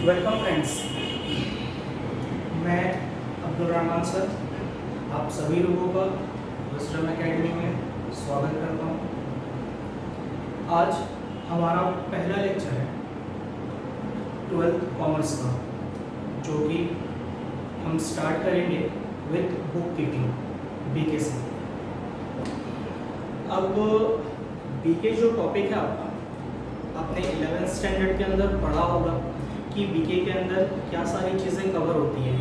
Welcome friends, मैं Abdul Rahman sir आप सभी लोगों का विजडम एकेडमी में स्वागत करता हूँ। आज हमारा पहला लेक्चर है 12th कॉमर्स का, जो कि हम स्टार्ट करेंगे विथ बुक कीपिंग बीके से। अब बीके जो टॉपिक है आपने 11th स्टैंडर्ड के अंदर पढ़ा होगा कि बीके के अंदर क्या सारी चीज़ें कवर होती है।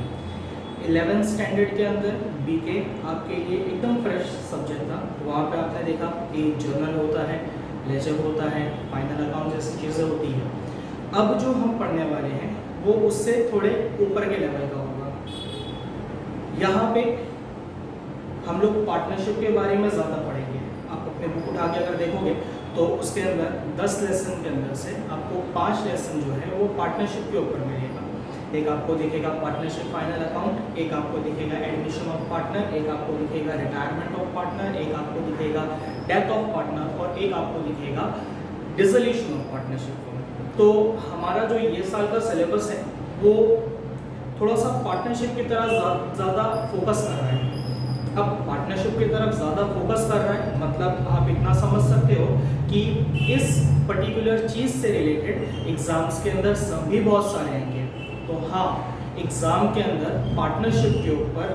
11th स्टैंडर्ड के अंदर बीके आपके लिए एकदम फ्रेश सब्जेक्ट था। वहाँ पे आपने देखा कि जर्नल होता है, लेजर होता है, फाइनल अकाउंट जैसी चीज़ें होती है। अब जो हम पढ़ने वाले हैं वो उससे थोड़े ऊपर के लेवल का होगा। यहाँ पे हम लोग पार्टनरशिप के बारे में ज़्यादा पढ़ेंगे। आप अपने बुक उठा के अगर देखोगे तो उसके अंदर 10 लेसन के अंदर से आपको 5 लेसन जो है वो पार्टनरशिप के ऊपर मिलेगा। एक आपको दिखेगा पार्टनरशिप फाइनल अकाउंट, एक आपको दिखेगा एडमिशन ऑफ पार्टनर, एक आपको दिखेगा रिटायरमेंट ऑफ पार्टनर, एक आपको दिखेगा डेथ ऑफ पार्टनर और एक आपको दिखेगा डिसोल्यूशन ऑफ पार्टनरशिप। तो हमारा जो ये साल का सिलेबस है वो थोड़ा सा पार्टनरशिप की तरह ज़्यादा फोकस कर रहा है। अब पार्टनरशिप की तरफ ज़्यादा फोकस कर रहा है मतलब आप इतना समझ सकते हो कि इस पर्टिकुलर चीज़ से रिलेटेड एग्जाम्स के अंदर सम भी बहुत सारे आएंगे। तो हाँ, एग्ज़ाम के अंदर पार्टनरशिप के ऊपर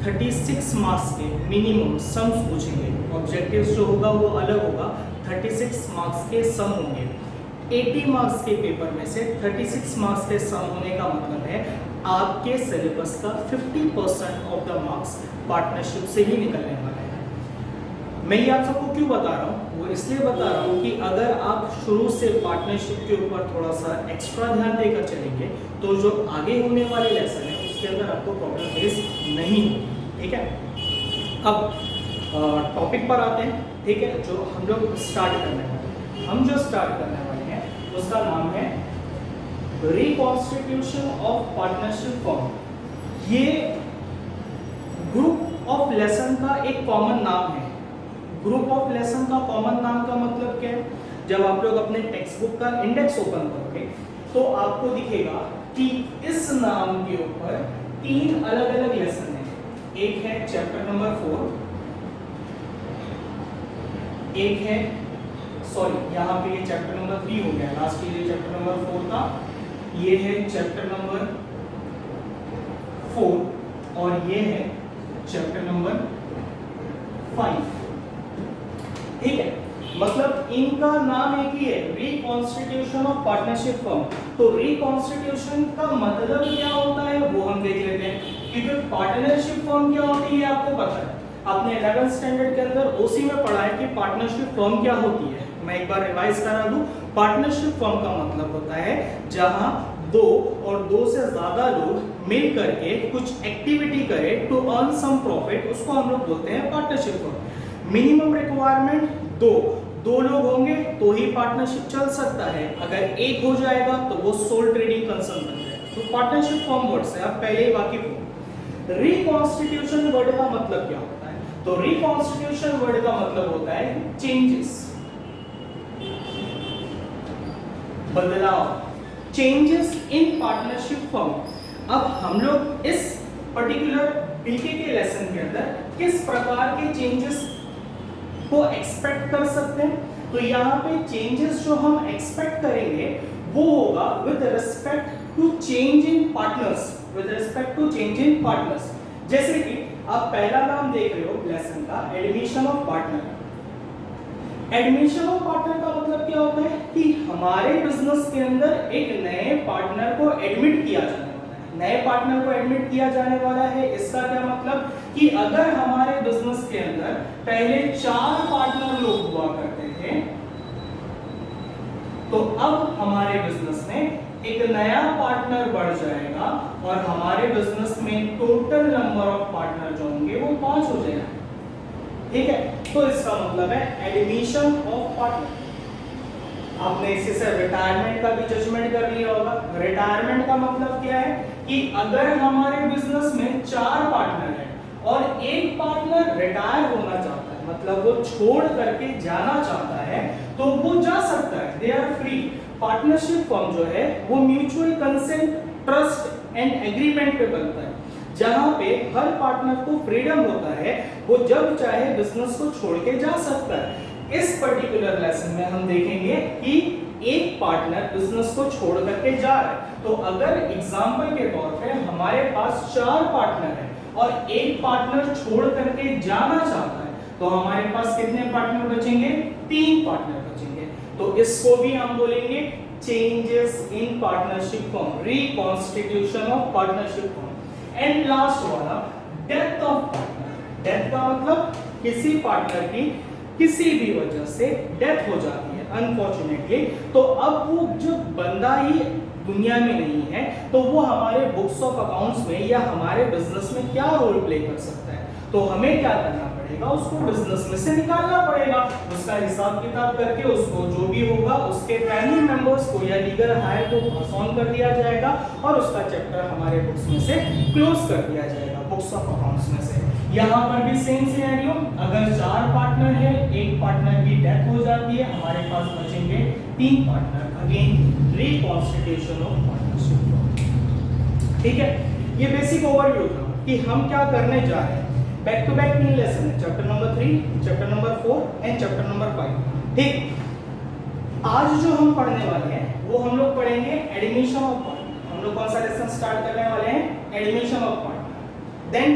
36 मार्क्स के मिनिमम सम्स पूछेंगे। ऑब्जेक्टिव्स जो होगा वो अलग होगा, 36 मार्क्स के सम होंगे। 80 मार्क्स के पेपर में से 36 मार्क्स के सम होने का मतलब है आपके सिलेबस का 50% ऑफ द मार्क्स पार्टनरशिप से ही निकलने वाले हैं। मैं ये आप सबको क्यों बता रहा हूँ? वो इसलिए बता रहा हूँ कि अगर आप शुरू से पार्टनरशिप के ऊपर थोड़ा सा एक्स्ट्रा ध्यान देकर चलेंगे तो जो आगे होने वाले लेसन है उसके अंदर आपको प्रॉब्लम फेस नहीं होगी। ठीक है, अब टॉपिक पर आते हैं। ठीक है, जो हम लोग स्टार्ट करने वाले हैं, हम जो स्टार्ट करने वाले हैं उसका नाम है रिकॉन्स्टिट्यूशन ऑफ पार्टनरशिप फॉर्म। ये ग्रुप ऑफ लेसन का एक कॉमन नाम है। ग्रुप ऑफ लेसन का कॉमन नाम का मतलब क्या है? जब आप लोग अपने टेक्स्ट बुक का इंडेक्स ओपन करोगे तो आपको दिखेगा कि इस नाम के ऊपर 3 अलग अलग लेसन है। एक है चैप्टर नंबर 4, एक है यहाँ पे ये चैप्टर नंबर 3 हो गया, लास्ट के लिए चैप्टर नंबर 4 था। ये है चैप्टर नंबर 4 और ये है चैप्टर नंबर 5। ठीक है, मतलब इनका नाम एक ही है, रिकॉन्स्टिट्यूशन ऑफ पार्टनरशिप फर्म। तो रिकॉन्स्टिट्यूशन का मतलब क्या होता है वो हम देख लेते हैं, क्योंकि पार्टनरशिप फर्म क्या होती है आपको पता है। आपने 11th स्टैंडर्ड के अंदर ओसी में पढ़ा है कि पार्टनरशिप फर्म क्या होती है। मैं एक बार रिवाइज करा दूं। पार्टनरशिप फर्म का मतलब होता है जहां 2 और 2 से ज्यादा लोग मिल करके कुछ एक्टिविटी करें टू अर्न सम प्रॉफिट, उसको हम लोग बोलते हैं पार्टनरशिप फर्म। मिनिमम रिक्वायरमेंट 2 लोग होंगे तो ही पार्टनरशिप चल सकता है। अगर एक हो जाएगा तो वो सोल ट्रेडिंग कंसर्न बन जाएगा। तो पार्टनरशिप फर्म वर्ड से आप पहले ही वाकिफ हो। रिकॉन्स्टिट्यूशन वर्ड का मतलब क्या होता है? तो रिकॉन्स्टिट्यूशन वर्ड का मतलब होता है चेंजेस, बदलाव, चेंजेस इन पार्टनरशिप फर्म। अब हम लोग इस पर्टिकुलर बीके के लेसन के अंदर किस प्रकार के चेंजेस को एक्सपेक्ट कर सकते हैं? तो यहाँ पे चेंजेस जो हम एक्सपेक्ट करेंगे वो होगा with respect to change in partners, with respect to change in partners. जैसे कि आप पहला नाम देख रहे हो लेसन का, admission of partner. Admission of partner का मतलब क्या होता है कि हमारे बिजनेस के अंदर एक नए पार्टनर को एडमिट किया जाने वाला है। नए पार्टनर को एडमिट किया जाने वाला है, इसका क्या मतलब कि अगर हमारे बिजनेस के अंदर पहले 4 पार्टनर लोग हुआ करते थे तो अब हमारे बिजनेस में एक नया पार्टनर बढ़ जाएगा और हमारे बिजनेस में टोटल नंबर ऑफ पार्टनर जो होंगे वो 5 हो जाएगा। ठीक है, तो इसका मतलब है एडमिशन ऑफ पार्टनर। आपने इसी से रिटायरमेंट का भी जजमेंट कर लिया होगा। रिटायरमेंट का मतलब क्या है कि अगर हमारे बिजनेस में 4 पार्टनर हैं और एक पार्टनर रिटायर होना चाहता है, मतलब वो छोड़ करके जाना चाहता है, तो वो जा सकता है, they are free. Partner partnership form जो है वो mutual consent, trust and agreement पे बनता है, जहां पे हर पार्टनर को फ्रीडम होता है, वो जब चाहे बिजनेस को छोड़ के जा सकता है। इस पर्टिकुलर लेसन में हम देखेंगे कि एक पार्टनर बिजनेस को छोड़ करके जा रहा है, तो अगर एग्जांपल के तौर पे हमारे पास 4 पार्टनर है और एक पार्टनर छोड़ करके जाना चाहता है, तो हमारे पास कितने पार्टनर बचेंगे? 3 पार्टनर बचेंगे। तो इसको भी हम बोलेंगे changes in partnership form, reconstitution of partnership form. And last वाला डेथ ऑफ पार्टनर। डेथ का मतलब किसी पार्टनर की किसी भी वजह से डेथ हो जाती है अनफॉर्चुनेटली, तो अब वो जब बंदा ही दुनिया में नहीं है, तो वो हमारे बुक्स ऑफ अकाउंट्स में या हमारे बिजनेस में क्या रोल प्ले कर सकता है, तो हमें क्या करना पड़ेगा? उसको बिजनेस में से निकालना पड़ेगा, उसका हिसाब किताब करके उसको जो भी होगा उसके फैमिली मेंबर्स को या लीगल हायर को पास ऑन कर दिया जाएगा और उसका चैप्टर हमारे बुक्स में से क्लोज कर दिया जाएगा, बुक्स ऑफ अकाउंट्स में से। यहाँ पर भी सेम सिनेरियो, अगर 4 पार्टनर है, एक पार्टनर की डेथ हो जाती है, हमारे पास बचेंगे 3 partner. Again reconstitution of partnership. ठीक है, ये बेसिक ओवरव्यू था कि हम क्या करने जा रहे हैं। बैक टू बैक 3 लेसन है, chapter number 3, chapter number 4 and chapter number 5। ठीक, आज जो हम पढ़ने वाले हैं वो हम लोग पढ़ेंगे एडमिशन ऑफ पार्टनर। हम लोग कौन सा लेसन स्टार्ट करने वाले हैं? Admission of partner. Then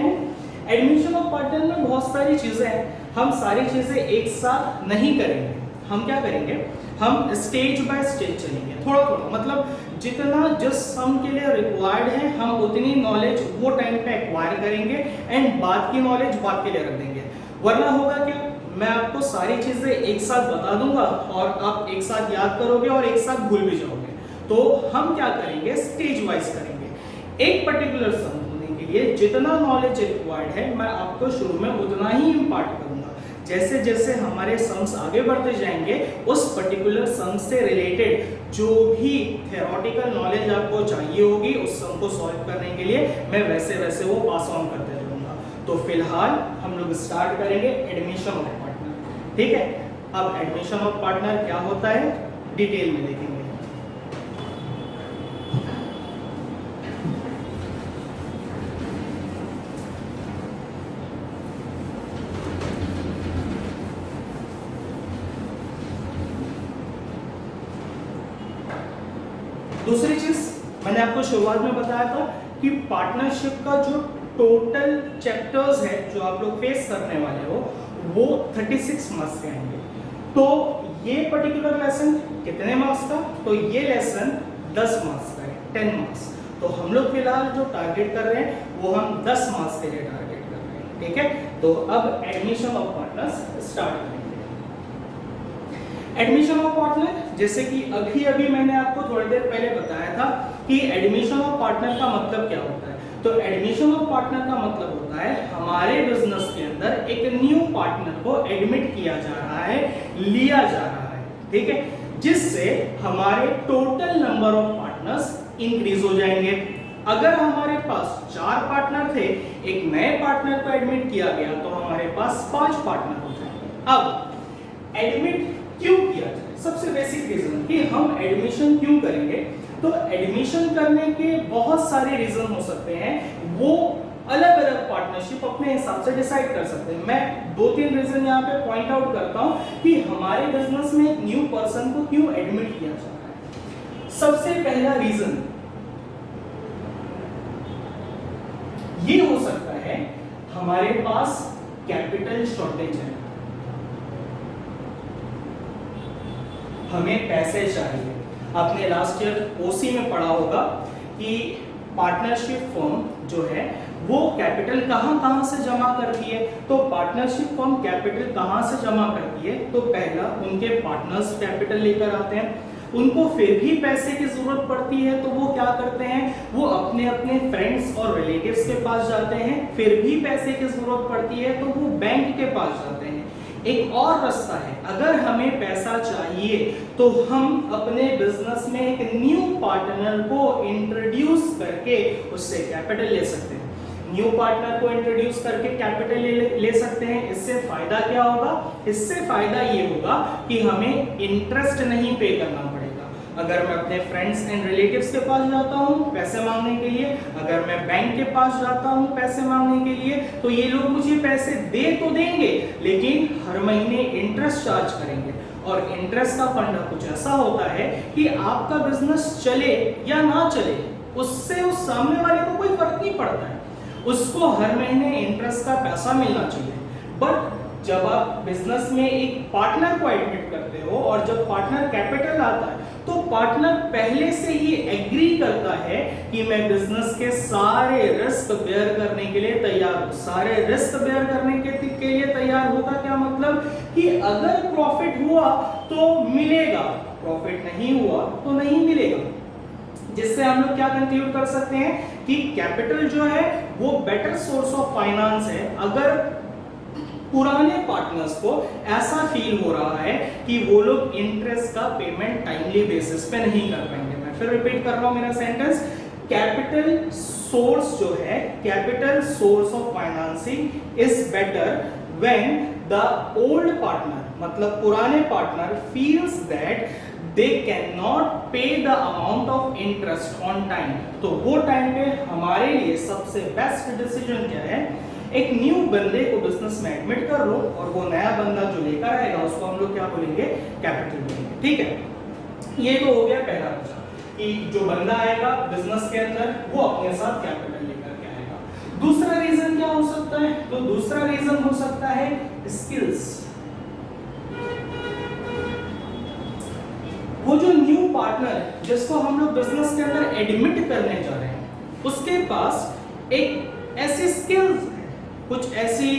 admission of partner में बहुत सारी चीजें हैं, हम सारी चीजें एक साथ नहीं करेंगे। हम क्या करेंगे? हम स्टेज बाय स्टेज चलेंगे, थोड़ा थोड़ा, मतलब जितना जिस सम के लिए रिक्वायर्ड है हम उतनी नॉलेज वो टाइम पे एक्वायर करेंगे एंड बाद की नॉलेज बाद के लिए रख देंगे। वरना होगा क्या, मैं आपको सारी चीजें एक साथ बता दूंगा और आप एक साथ याद करोगे और एक साथ भूल भी जाओगे। तो हम क्या करेंगे? स्टेज वाइज करेंगे। एक पर्टिकुलर सम के लिए जितना नॉलेज रिक्वायर्ड है मैं आपको शुरू में उतना ही इम्पार्ट करूंगा। जैसे जैसे हमारे सम्स आगे बढ़ते जाएंगे, उस पर्टिकुलर सम से रिलेटेड जो भी थ्योरेटिकल नॉलेज आपको चाहिए होगी उस सम को सॉल्व करने के लिए मैं वैसे वैसे वो पास ऑन करते रहूंगा। तो फिलहाल हम लोग स्टार्ट करेंगे एडमिशन ऑफ पार्टनर। ठीक है, अब एडमिशन ऑफ पार्टनर क्या होता है डिटेल में देखेंगे। दूसरी चीज मैंने आपको शुरुआत में बताया था कि पार्टनरशिप का जो टोटल चैप्टर्स है जो आप लोग फेस करने वाले हो वो 36 मार्क्स के आएंगे। तो ये पर्टिकुलर लेसन कितने मार्क्स का? तो ये लेसन 10 मार्क्स का है, 10 मार्क्स। तो हम लोग फिलहाल जो टारगेट कर रहे हैं वो हम 10 मार्क्स के लिए टारगेट कर रहे हैं। ठीक है, तो अब एडमिशन ऑफ पार्टनर्स स्टार्ट करेंगे। एडमिशन ऑफ पार्टनर, जैसे कि अभी मैंने आपको थोड़ी देर पहले बताया था कि एडमिशन ऑफ पार्टनर का मतलब क्या होता है। तो एडमिशन ऑफ पार्टनर का मतलब होता है हमारे बिजनेस के अंदर एक न्यू पार्टनर को एडमिट किया जा रहा है, लिया जा रहा है। ठीक है, जिससे हमारे total number of partners increase हो जाएंगे। अगर हमारे पास 4 पार्टनर थे, एक नए पार्टनर को एडमिट किया गया तो हमारे पास 5 पार्टनर हो जाएंगे। अब एडमिट क्यों किया जाए? सबसे बेसिक रीजन कि हम एडमिशन क्यों करेंगे, तो एडमिशन करने के बहुत सारे रीजन हो सकते हैं, वो अलग अलग पार्टनरशिप अपने हिसाब से डिसाइड कर सकते हैं। मैं 2-3 रीजन यहाँ पे पॉइंट आउट करता हूँ कि हमारे बिजनेस में एक न्यू पर्सन को क्यों एडमिट किया जा रहा है। सबसे पहला रीजन ये हो सकता है हमारे पास कैपिटल शॉर्टेज है, हमें पैसे चाहिए। आपने लास्ट ईयर ओसी में पढ़ा होगा कि पार्टनरशिप फर्म जो है वो कैपिटल कहां से जमा करती है। तो पार्टनरशिप फर्म कैपिटल कहां से जमा करती है? तो पहला उनके पार्टनर्स कैपिटल लेकर आते हैं, उनको फिर भी पैसे की जरूरत पड़ती है तो वो क्या करते हैं, वो अपने अपने फ्रेंड्स और रिलेटिव्स के पास जाते हैं, फिर भी पैसे की जरूरत पड़ती है तो वो बैंक के पास जाते हैं। एक और रास्ता है, अगर हमें पैसा चाहिए तो हम अपने बिजनेस में एक न्यू पार्टनर को इंट्रोड्यूस करके उससे कैपिटल ले सकते हैं। न्यू पार्टनर को इंट्रोड्यूस करके कैपिटल ले सकते हैं। इससे फायदा क्या होगा? इससे फायदा ये होगा कि हमें इंटरेस्ट नहीं पे करना पड़ेगा। अगर मैं अपने फ्रेंड्स एंड रिलेटिव्स के पास जाता हूँ पैसे मांगने के लिए, अगर मैं बैंक के पास जाता हूँ पैसे मांगने के लिए, तो ये लोग मुझे पैसे दे तो देंगे लेकिन हर महीने इंटरेस्ट चार्ज करेंगे। और इंटरेस्ट का फंडा कुछ ऐसा होता है कि आपका बिजनेस चले या ना चले उससे उस सामने वाले को कोई फर्क नहीं पड़ता है, उसको हर महीने इंटरेस्ट का पैसा मिलना चाहिए। बट जब आप बिजनेस में एक पार्टनर को एडमिट करते हो और जब पार्टनर कैपिटल आता है तो पार्टनर पहले से ही एग्री करता है कि मैं बिजनेस के सारे रिस्क बेयर करने के लिए तैयार हूं। सारे रिस्क बेयर करने के लिए तैयार होगा क्या मतलब कि अगर प्रॉफिट हुआ तो मिलेगा, प्रॉफिट नहीं हुआ तो नहीं मिलेगा। जिससे हम लोग क्या कंक्लूड कर सकते हैं कि कैपिटल जो है वो बेटर सोर्स ऑफ फाइनेंस है। अगर पुराने पार्टनर्स को ऐसा फील हो रहा है कि वो लोग इंटरेस्ट का पेमेंट टाइमली बेसिस पे नहीं कर पाएंगे। मैं फिर रिपीट कर रहा हूं मेरा सेंटेंस, कैपिटल सोर्स जो है, capital source of financing is better when the old partner मतलब पुराने partner feels that they cannot pay the amount of interest on time। तो वो टाइम पे हमारे लिए सबसे बेस्ट डिसीजन क्या है, एक न्यू बंदे को बिजनेस में एडमिट कर लो और वो नया बंदा जो लेकर आएगा उसको हम लोग क्या बोलेंगे, कैपिटल बोलेंगे। ठीक है, ये तो हो गया पहला वजह कि जो बंदा आएगा बिजनेस के अंदर वो अपने साथ कैपिटल लेकर के आएगा। दूसरा रीजन क्या हो सकता है, तो दूसरा रीजन हो सकता है स्किल्स। वो जो न्यू पार्टनर जिसको हम लोग बिजनेस के अंदर एडमिट करने जा रहे हैं उसके पास एक ऐसी स्किल्स है, कुछ ऐसी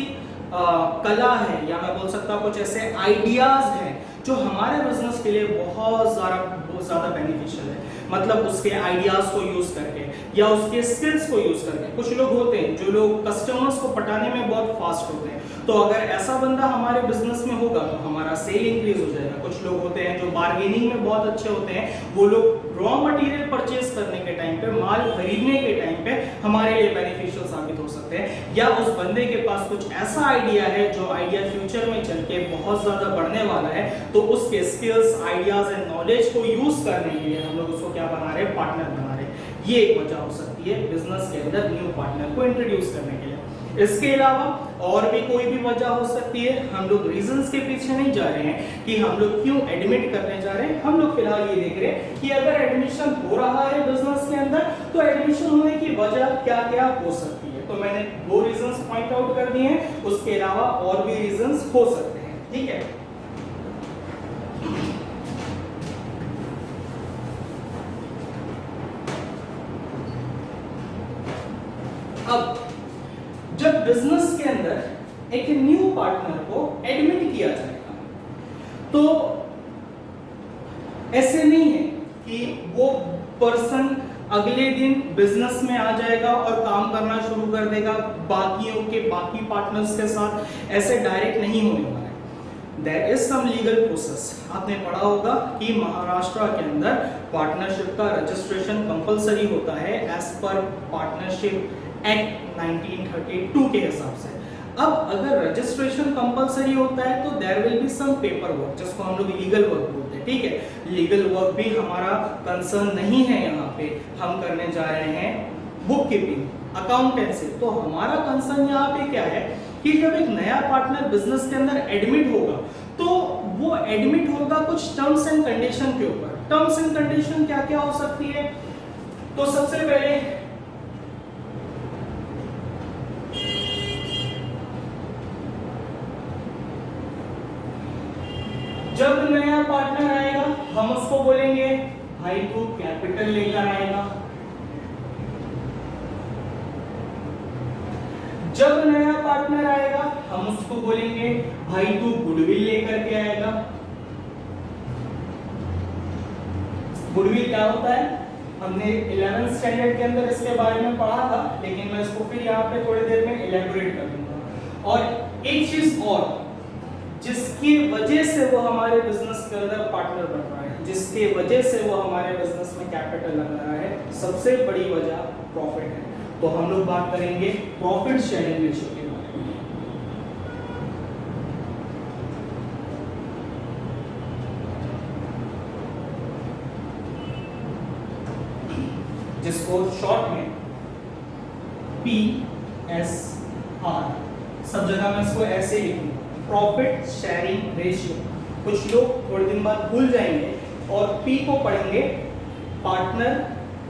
कला है या मैं बोल सकता हूँ कुछ ऐसे आइडियाज हैं जो हमारे बिजनेस के लिए बहुत ज़्यादा बेनिफिशियल है। मतलब उसके आइडियाज को यूज करके या उसके स्किल्स को यूज करके। कुछ लोग होते हैं जो लोग कस्टमर्स को पटाने में बहुत फास्ट होते हैं, तो अगर ऐसा बंदा हमारे बिजनेस में होगा तो हमारा सेल इंक्रीज हो जाएगा। कुछ लोग होते हैं जो बार्गेनिंग में बहुत अच्छे होते हैं, वो लोग रॉ मटेरियल परचेज करने के टाइम पे, माल खरीदने के टाइम पे हमारे लिए बेनिफिशियल साबित हो सकते हैं। या उस बंदे के पास कुछ ऐसा आइडिया है जो आइडिया फ्यूचर में चल के बहुत ज्यादा बढ़ने वाला है, तो उसके स्किल्स, आइडियाज एंड नॉलेज को यूज करने के लिए हम लोग उसको क्या बना रहे हैं, पार्टनर बना रहे हैं। ये एक वजह हो सकती है बिजनेस के अंदर न्यू पार्टनर को इंट्रोड्यूस करने के लिए। इसके अलावा और भी कोई भी वजह हो सकती है। हम लोग रीजंस के पीछे नहीं जा रहे हैं कि हम लोग क्यों एडमिट करने जा रहे हैं, हम लोग फिलहाल ये देख रहे हैं कि अगर एडमिशन हो रहा है बिजनेस के अंदर तो एडमिशन होने की वजह क्या क्या हो सकती है। तो मैंने 2 रीजंस पॉइंट आउट कर दिए हैं, उसके अलावा और भी रीजंस हो सकते हैं। ठीक है, अब जब बिजनेस के अंदर एक न्यू पार्टनर को एडमिट किया जाएगा तो ऐसे नहीं है कि वो पर्सन अगले दिन बिजनेस में आ जाएगा और काम करना शुरू कर देगा बाकी पार्टनर्स के साथ। ऐसे डायरेक्ट नहीं होने वाला है। There is some legal process। आपने पढ़ा होगा कि महाराष्ट्र के अंदर पार्टनरशिप का रजिस्ट्रेशन कंपलसरी होता है एज पर पार्टनरशिप एक्ट 1932 के हिसाब से। अब अगर रजिस्ट्रेशन कंपलसरी होता है तो there will be some paper work जिसको हम लोग लीगल वर्क बोलते हैं। ठीक है, लीगल वर्क भी हमारा कंसर्न नहीं है। यहाँ पे हम करने जा रहे हैं बुक कीपिंग, अकाउंटेंसी। तो हमारा कंसर्न यहाँ पे क्या है कि जब एक नया पार्टनर बिजनेस के अंदर एडमिट होगा तो वो एडमिट होगा कुछ टर्म्स एंड कंडीशन के ऊपर। टर्म्स एंड कंडीशन क्या क्या हो सकती है, तो सबसे पहले जब नया पार्टनर आएगा हम उसको बोलेंगे भाई तू कैपिटल लेकर आएगा। जब नया पार्टनर आएगा हम उसको बोलेंगे भाई तू गुडविल लेकर के आएगा। गुडविल क्या होता है, हमने 11th स्टैंडर्ड के अंदर इसके बारे में पढ़ा था, लेकिन मैं इसको फिर यहाँ पे थोड़ी देर में इलैबोरेट कर दूंगा। और एक चीज और जिसकी वजह से वो हमारे बिजनेस के अंदर पार्टनर बन रहा है, जिसकी वजह से वो हमारे बिजनेस में कैपिटल लग रहा है, सबसे बड़ी वजह प्रॉफिट है। तो हम लोग बात करेंगे प्रॉफिट शेयरिंग रेशियो के बारे में। जिसको शॉर्ट में PSR, सब जगह मैं इसको ऐसे लिखूंगा, प्रॉफिट शेयरिंग रेशियो। कुछ लोग थोड़े दिन बाद भूल जाएंगे और P को पढ़ेंगे पार्टनर,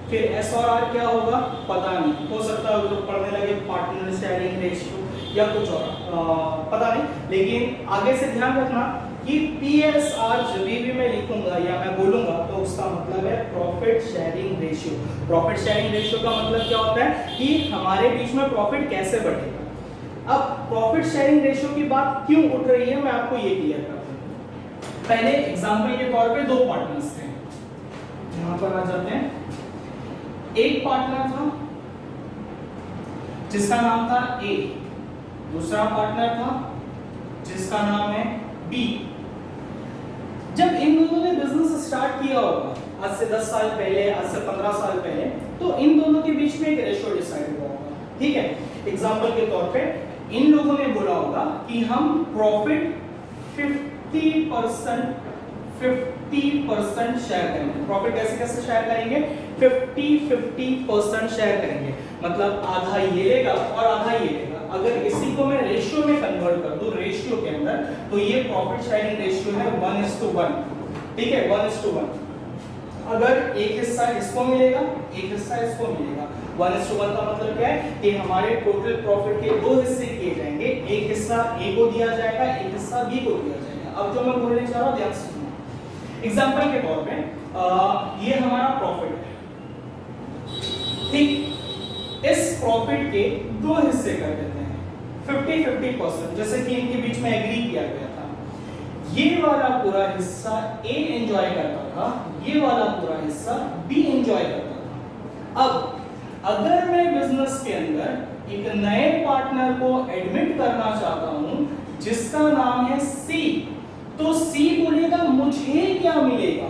फिर S और R क्या होगा पता नहीं, हो सकता है लोग पढ़ने लगे पार्टनर शेयरिंग रेशियो या कुछ और, पता नहीं। लेकिन आगे से ध्यान रखना कि PSR जब भी मैं लिखूंगा या मैं बोलूंगा तो उसका मतलब है profit sharing ratio. Profit sharing ratio का मतलब क्या होता है कि हमारे बीच में प्रॉफिट कैसे बढ़ेगा। अब प्रॉफिट शेयरिंग रेशियो की बात क्यों उठ रही है मैं आपको ये क्लियर करता हूं। पहले एग्जांपल के तौर पे दो पार्टनर्स थे, यहां पर आ जाते हैं। एक पार्टनर था जिसका नाम था A, दूसरा पार्टनर था जिसका नाम है B। जब इन दोनों ने बिजनेस स्टार्ट किया होगा आज से 10 साल पहले, आज से 15 साल पहले, तो इन दोनों के बीच में एक रेशियो डिसाइड हुआ होगा, ठीक है। एग्जांपल के तौर पे इन लोगों ने बोला होगा कि हम प्रॉफिट 50% शेयर करेंगे। प्रॉफिट कैसे शेयर करेंगे, 50-50% शेयर करेंगे, मतलब आधा ये लेगा और आधा ये लेगा। अगर इसी को मैं रेशियो में कन्वर्ट कर दूं रेशियो के अंदर, तो ये प्रॉफिट शेयरिंग रेशियो है 1:1, ठीक है, 1:1। अगर एक हिस्सा इसको मिलेगा, एक हिस्सा इसको मिलेगा। 1:1 का मतलब क्या है कि हमारे टोटल प्रॉफिट के दो हिस्से किए जाएंगे, एक हिस्सा A को दिया जाएगा, एक हिस्सा B को दिया जाएगा। अब जो मैं बोलने जा रहा हूं ध्यान से सुनो। एग्जांपल के तौर पे ये हमारा प्रॉफिट है, ठीक। इस प्रॉफिट के दो हिस्से कर देते हैं 50-50%, जैसे कि इनके बीच में एग्री किया गया था। ये वाला पूरा हिस्सा A एंजॉय करता था, ये वाला पूरा हिस्सा B एंजॉय करता था। अब अगर मैं बिजनेस के अंदर एक नए पार्टनर को एडमिट करना चाहता हूं जिसका नाम है C, तो C बोलेगा मुझे क्या मिलेगा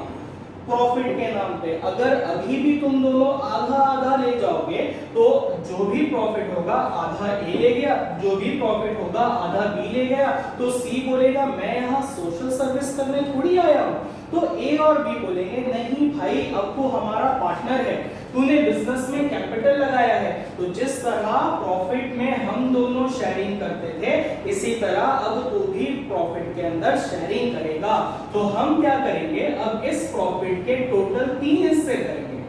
प्रॉफिट के नाम पे। अगर अभी भी तुम दोनों आधा आधा ले जाओगे तो जो भी प्रॉफिट होगा आधा A ले गया, जो भी प्रॉफिट होगा आधा B ले गया। तो C बोलेगा मैं यहाँ सोशल सर्विस करने थोड़ी आया हूँ। तो A और B बोलेंगे नहीं भाई, अब तू हमारा पार्टनर है, तूने बिजनेस में कैपिटल लगाया है, तो जिस तरह प्रॉफिट में हम दोनों शेयरिंग करते थे इसी तरह अब तू भी प्रॉफिट के अंदर शेयरिंग करेगा। तो हम क्या करेंगे, अब इस प्रॉफिट के टोटल 3 हिस्से करेंगे।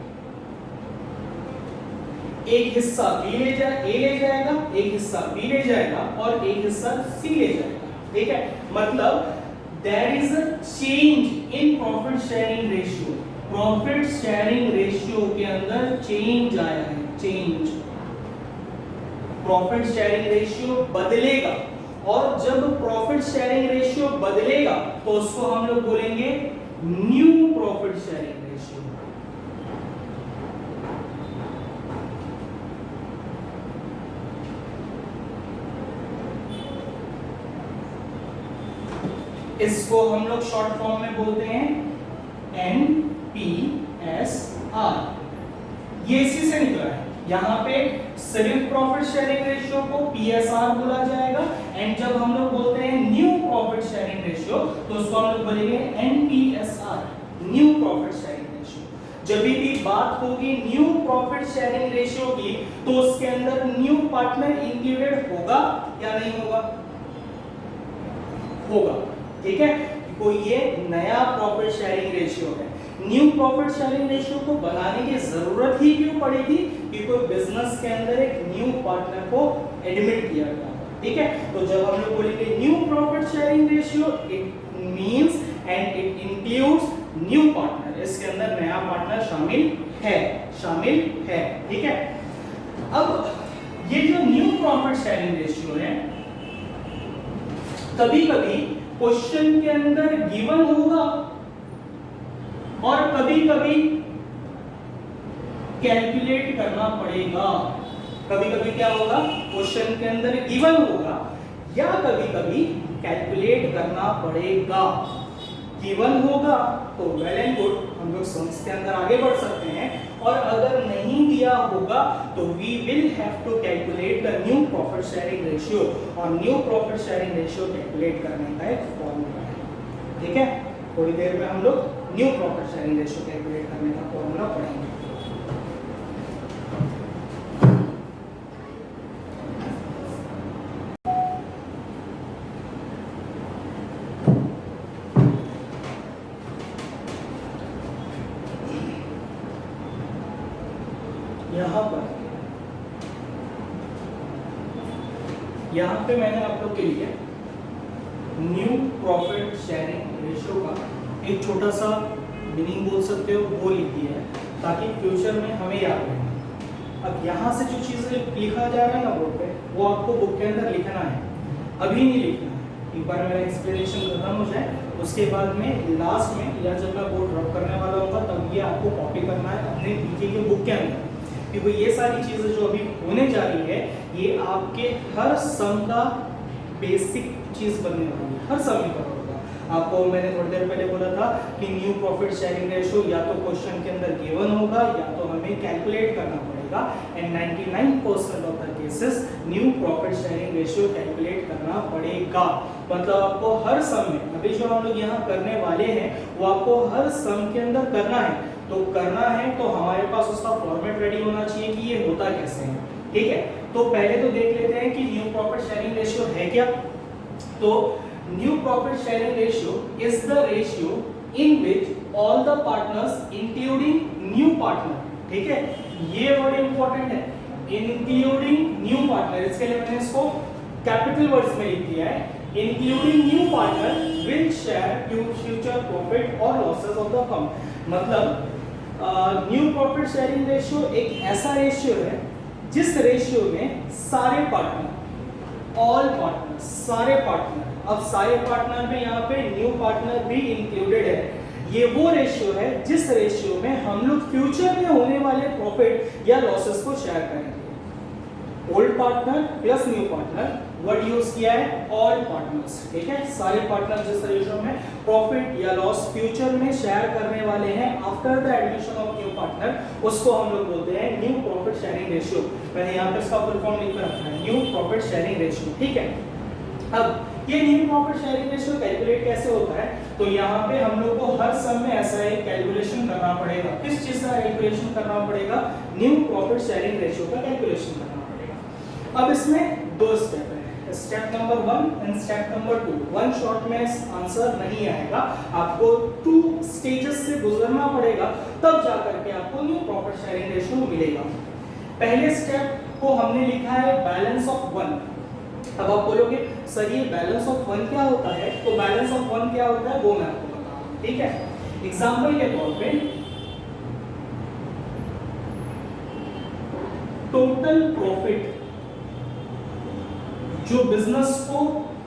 एक हिस्सा A ले जाएगा, एक हिस्सा B ले जाएगा और एक हिस्सा C ले जाएगा, ठीक है। मतलब there is a change in profit sharing ratio। Profit sharing ratio के अंदर चेंज आया है, चेंज। प्रॉफिट शेयरिंग रेशियो बदलेगा और जब प्रॉफिट शेयरिंग रेशियो बदलेगा तो उसको हम लोग बोलेंगे न्यू प्रॉफिट शेयरिंग रेशियो। इसको हम लोग शॉर्ट फॉर्म में बोलते हैं NPSR। ये इसी से निकला है। यहाँ पे सिर्फ प्रॉफिट शेयरिंग रेशियो को PSR बोला जाएगा, एंड जब हम लोग बोलते हैं न्यू प्रॉफिट शेयरिंग रेशियो तो उसको हम लोग बोलेंगे NPSR, new profit sharing ratio. जब भी बात होगी न्यू प्रॉफिट शेयरिंग रेशियो की तो उसके अंदर न्यू पार्टनर इंक्लूडेड होगा या नहीं होगा, होगा, ठीक है। कोई ये नया प्रॉफिट शेयरिंग रेशियो है। न्यू प्रॉफिट शेयरिंग रेशियो को बनाने की जरूरत ही क्यों पड़ेगी कि कोई बिजनेस के अंदर एक न्यू पार्टनर को एडमिट किया गया, ठीक है। तो जब हम लोग बोलेंगे new profit sharing ratio, it means and it includes new partner, इसके अंदर नया पार्टनर शामिल है, ठीक है। अब ये जो न्यू प्रॉफिट शेयरिंग रेशियो है कभी-कभी क्वेश्चन के अंदर गिवन होगा और कभी-कभी कैलकुलेट करना पड़ेगा। कभी-कभी क्या होगा, क्वेश्चन के अंदर गिवन होगा या कभी-कभी कैलकुलेट करना पड़ेगा। गिवन होगा तो वेल एंड गुड, हम लोग सम्स के अंदर आगे बढ़ सकते हैं, और अगर नहीं दिया होगा तो we will have to calculate the new profit sharing ratio. और new profit sharing ratio calculate करने का एक फॉर्मूला है, ठीक है। थोड़ी देर में हम लोग new profit sharing ratio calculate करने का फॉर्मूला पढ़ेंगे। यहाँ पे मैंने आप लोग के लिए न्यू प्रॉफिट शेयरिंग रेशियो का एक छोटा सा मीनिंग बोल सकते हो वो लिख दिया है ताकि फ्यूचर में हमें याद रहे। अब यहाँ से जो चीज़ें लिखा जा रहा है ना बोर्ड पे वो आपको बुक के अंदर लिखना है, अभी नहीं लिखना है। एक बार मेरा एक्सप्लेनेशन खत्म हो जाए उसके बाद में लास्ट में या जब मैं बोर्ड ड्रॉप करने वाला होगा तब ये आपको कॉपी करना है अपने बीके के बुक के अंदर, क्योंकि ये सारी चीज़ें जो अभी होने जा रही है ये आपके हर सम का बेसिक चीज़ बनने वाली है, हर सम में पता होगा। आपको मैंने थोड़ी देर पहले बोला था कि न्यू प्रॉफिट शेयरिंग रेशियो या तो क्वेश्चन के अंदर गिवन होगा या तो हमें कैलकुलेट करना पड़ेगा, and 99% of the cases new profit sharing ratio calculate करना पड़ेगा। मतलब आपको हर सम में, अभी जो हम लोग यहाँ करने वाले हैं वो आपको हर सम के अंदर करना है। तो करना है तो हमारे पास उसका फॉर्मेट रेडी होना चाहिए कि ये होता कैसे है, ठीक है। तो पहले तो देख लेते हैं कि न्यू प्रॉफिट शेयरिंग रेशियो है क्या। तो new profit sharing ratio is the ratio in which all the partners including new partner, ठीक है, ये वर्ड इंपॉर्टेंट है, इंक्लूडिंग न्यू पार्टनर। इसके लिए मैंने इसको कैपिटल वर्ड्स में लिख दिया है, including new partner will share future profit और लॉसेस ऑफ द फर्म। मतलब न्यू प्रॉफिट शेयरिंग रेशियो एक ऐसा रेशियो है जिस रेशियो में सारे पार्टनर, ऑल पार्टनर, सारे पार्टनर, अब सारे पार्टनर में यहाँ पे न्यू पार्टनर भी इंक्लूडेड है, ये वो रेशियो है जिस रेशियो में हम लोग फ्यूचर में होने वाले प्रॉफिट या लॉसेस को शेयर करेंगे। Old partner plus new partner, word use किया है ऑल पार्टनर्स, ठीक है, सारे पार्टनर जिस रेशियो में प्रॉफिट या लॉस फ्यूचर में शेयर करने वाले हैं after the admission of new partner, उसको हम लोग बोलते हैं न्यू प्रॉफिट शेयरिंग रेशियो। मैंने यहाँ पे इसका फुल फॉर्म लिख कर रखा है, न्यू प्रॉफिट शेयरिंग रेशियो, ठीक है। अब ये new profit sharing ratio calculate कैसे होता है, तो यहाँ पे हम लोग को हर सम में ऐसा एक कैलकुलेशन करना पड़ेगा। किस चीज का कैलकुलेशन करना पड़ेगा? न्यू प्रॉफिट शेयरिंग रेशियो का कैलकुलेशन करना पड़ेगा। अब इसमें दो स्टेप है, step number 1 and step number 2। One shot में आंसर नहीं आएगा, आपको 2 स्टेजेस से गुजरना पड़ेगा, तब जाकर के आपको न्यू प्रॉफिट शेयरिंग रेशियो मिलेगा। पहले स्टेप को हमने लिखा है बैलेंस ऑफ 1। अब आप बोलोगे सर ये बैलेंस ऑफ 1 क्या होता है, तो बैलेंस ऑफ 1 क्या होता है वो मैं आपको बता रहा हूं, ठीक है। एग्जांपल के तौर पे टोटल प्रॉफिट जो बिजनेस को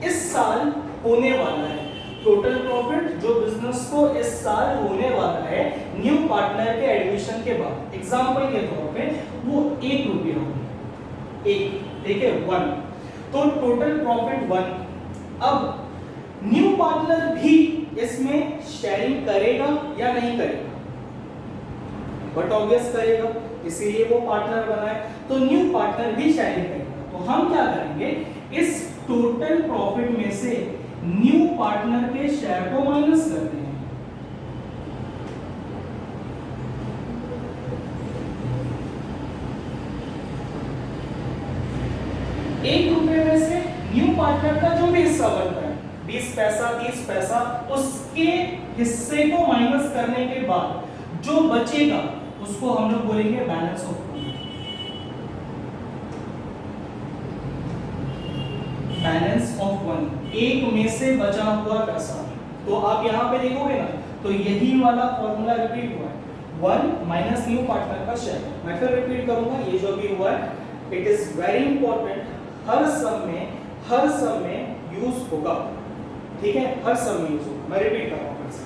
इस साल होने वाला है, टोटल प्रॉफिट जो बिजनेस को इस साल होने वाला है न्यू पार्टनर के एडमिशन के बाद, एग्जांपल के तौर पे वो 1 रुपया होगा, 1, ठीक है, 1, तो टोटल प्रॉफिट 1। अब न्यू पार्टनर भी इसमें शेयरिंग करेगा या नहीं करेगा? बट ऑब्वियस करेगा, इसीलिए वो पार्टनर बना है, तो न्यू पार्टनर भी शेयरिंग करेगा। तो हम क्या करेंगे, इस टोटल प्रॉफिट में से न्यू पार्टनर के शेयर को माइनस करते हैं। एक रुपए में से न्यू पार्टनर का जो भी हिस्सा बनता है 20 पैसा 30 पैसा, उसके हिस्से को माइनस करने के बाद जो बचेगा उसको हम लोग बोलेंगे बैलेंस ऑफ 1। बैलेंस ऑफ 1, एक में से बचा हुआ पैसा। तो आप यहां पे देखोगे ना, तो यही वाला फॉर्मूला रिपीट हुआ है, 1 माइनस न्यू पार्टनर का शेयर। मैं फिर रिपीट करूंगा, ये जो भी हुआ है इट इज वेरी इंपॉर्टेंट, हर सम में यूज होगा, ठीक है, हर सम में यूज होगा। मैं रिपीट कर रहा हूं फिर से,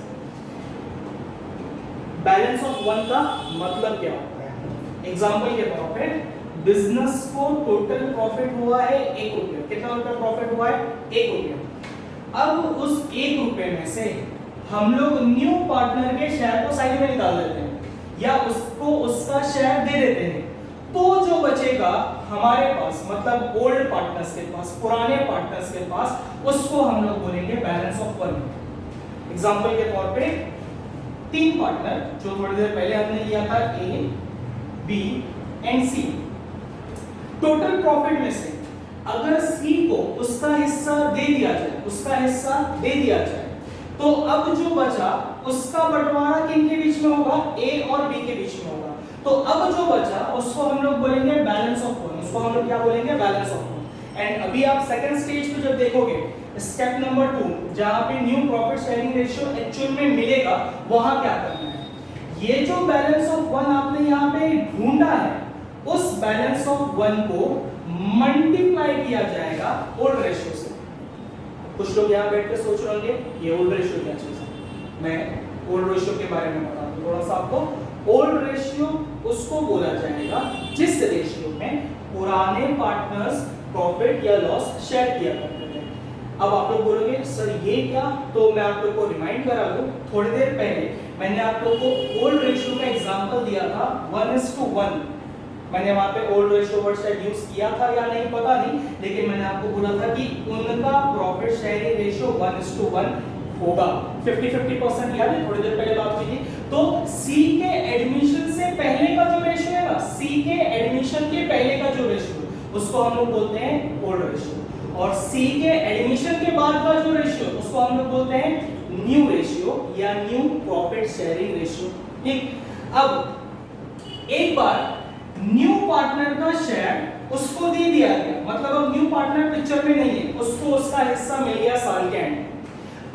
बैलेंस ऑफ 1 का मतलब क्या होता है। एग्जांपल के तौर पे बिजनेस को टोटल प्रॉफिट हुआ है 1 रुपया, कितना रुपया प्रॉफिट हुआ है? 1 रुपया। अब उस 1 रुपये में से हम लोग न्यू पार्टनर के शेयर को साइड में निकाल देते हैं या उसको उसका शेयर दे देते हैं, तो जो बचेगा हमारे पास, मतलब ओल्ड पार्टनर्स के पास, पुराने पार्टनर्स के पास, उसको हम लोग बोलेंगे बैलेंस ऑफ 1। एग्जांपल के तौर पे 3 पार्टनर जो थोड़ी देर पहले हमने लिया था, A, B and C. Total profit में से अगर सी को उसका हिस्सा दे दिया जाए, तो अब जो बचा उसका बंटवारा किनके बीच में होगा? ए और बी के बीच में होगा। तो अब जो बचा उसको हम लोग बोलेंगे बैलेंस ऑफ वन, उसको हम लोग क्या बोलेंगे, बैलेंस ऑफ वन। एंड अभी आप सेकंड स्टेज पे जब देखोगे, स्टेप नंबर 2, जहां पे new profit sharing ratio actual में मिलेगा, वहां क्या करना है, ये जो बैलेंस ऑफ वन आपने यहाँ पे ढूंढा है, उस बैलेंस ऑफ वन को मल्टीप्लाई किया जाएगा ओल्ड रेशियो से। कुछ लोग यहाँ बैठ के सोच रहे होंगे ये ओल्ड रेशियो क्या चीज है, मैं ओल्ड रेशियो के बारे में बता दूं थोड़ा सा आपको। ओल्ड रेशियो उसको बोला जाएगा जिस रेशियो में पुराने पार्टनर्स प्रॉफिट या लॉस शेयर किया करते थे। अब आप लोग बोलोगे सर ये क्या, तो मैं आप लोग को रिमाइंड करा दूं, थोड़ी देर पहले मैंने आप लोग को ओल्ड रेशियो का एग्जांपल दिया था 1:1। मैंने वहां पे ओल्ड रेशियो वर्ड शायद यूज किया था या नहीं पता नहीं, लेकिन मैंने आपको बोला था कि उनका प्रॉफिट शेयरिंग रेशियो 1:1 होगा। 50-50% याद है, थोड़ी देर पहले बात हुई थी। तो सी के एडमिशन से पहले का जो रेशियो है ना, सी के एडमिशन के पहले का जो रेशियो, उसको हम लोग बोलते हैं ओल्ड रेशियो। और सी के एडमिशन के बाद का जो रेशियो, उसको हम लोग बोलते हैं न्यू रेशियो या न्यू प्रॉफिट शेयरिंग रेशियो। ठीक, अब एक बार न्यू पार्टनर का शेयर उसको दे दिया गया, मतलब अब न्यू पार्टनर पिक्चर में नहीं है, उसको उसका हिस्सा मिल गया साल के एंड।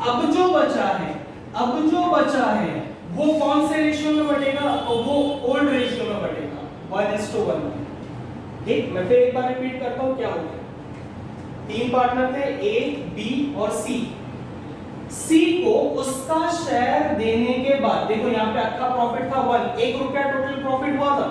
अब जो बचा है वो कौन से रेशियो में बटेगा, और वो ओल्ड रेशियो में बटेगा 1:1। ठीक, मैं फिर एक बार रिपीट करता हूं क्या हो गया। 3 पार्टनर थे, ए, बी और सी। सी को उसका शेयर देने के बाद, देखो यहाँ पे अच्छा प्रॉफिट था 1 रुपया टोटल प्रॉफिट हुआ था,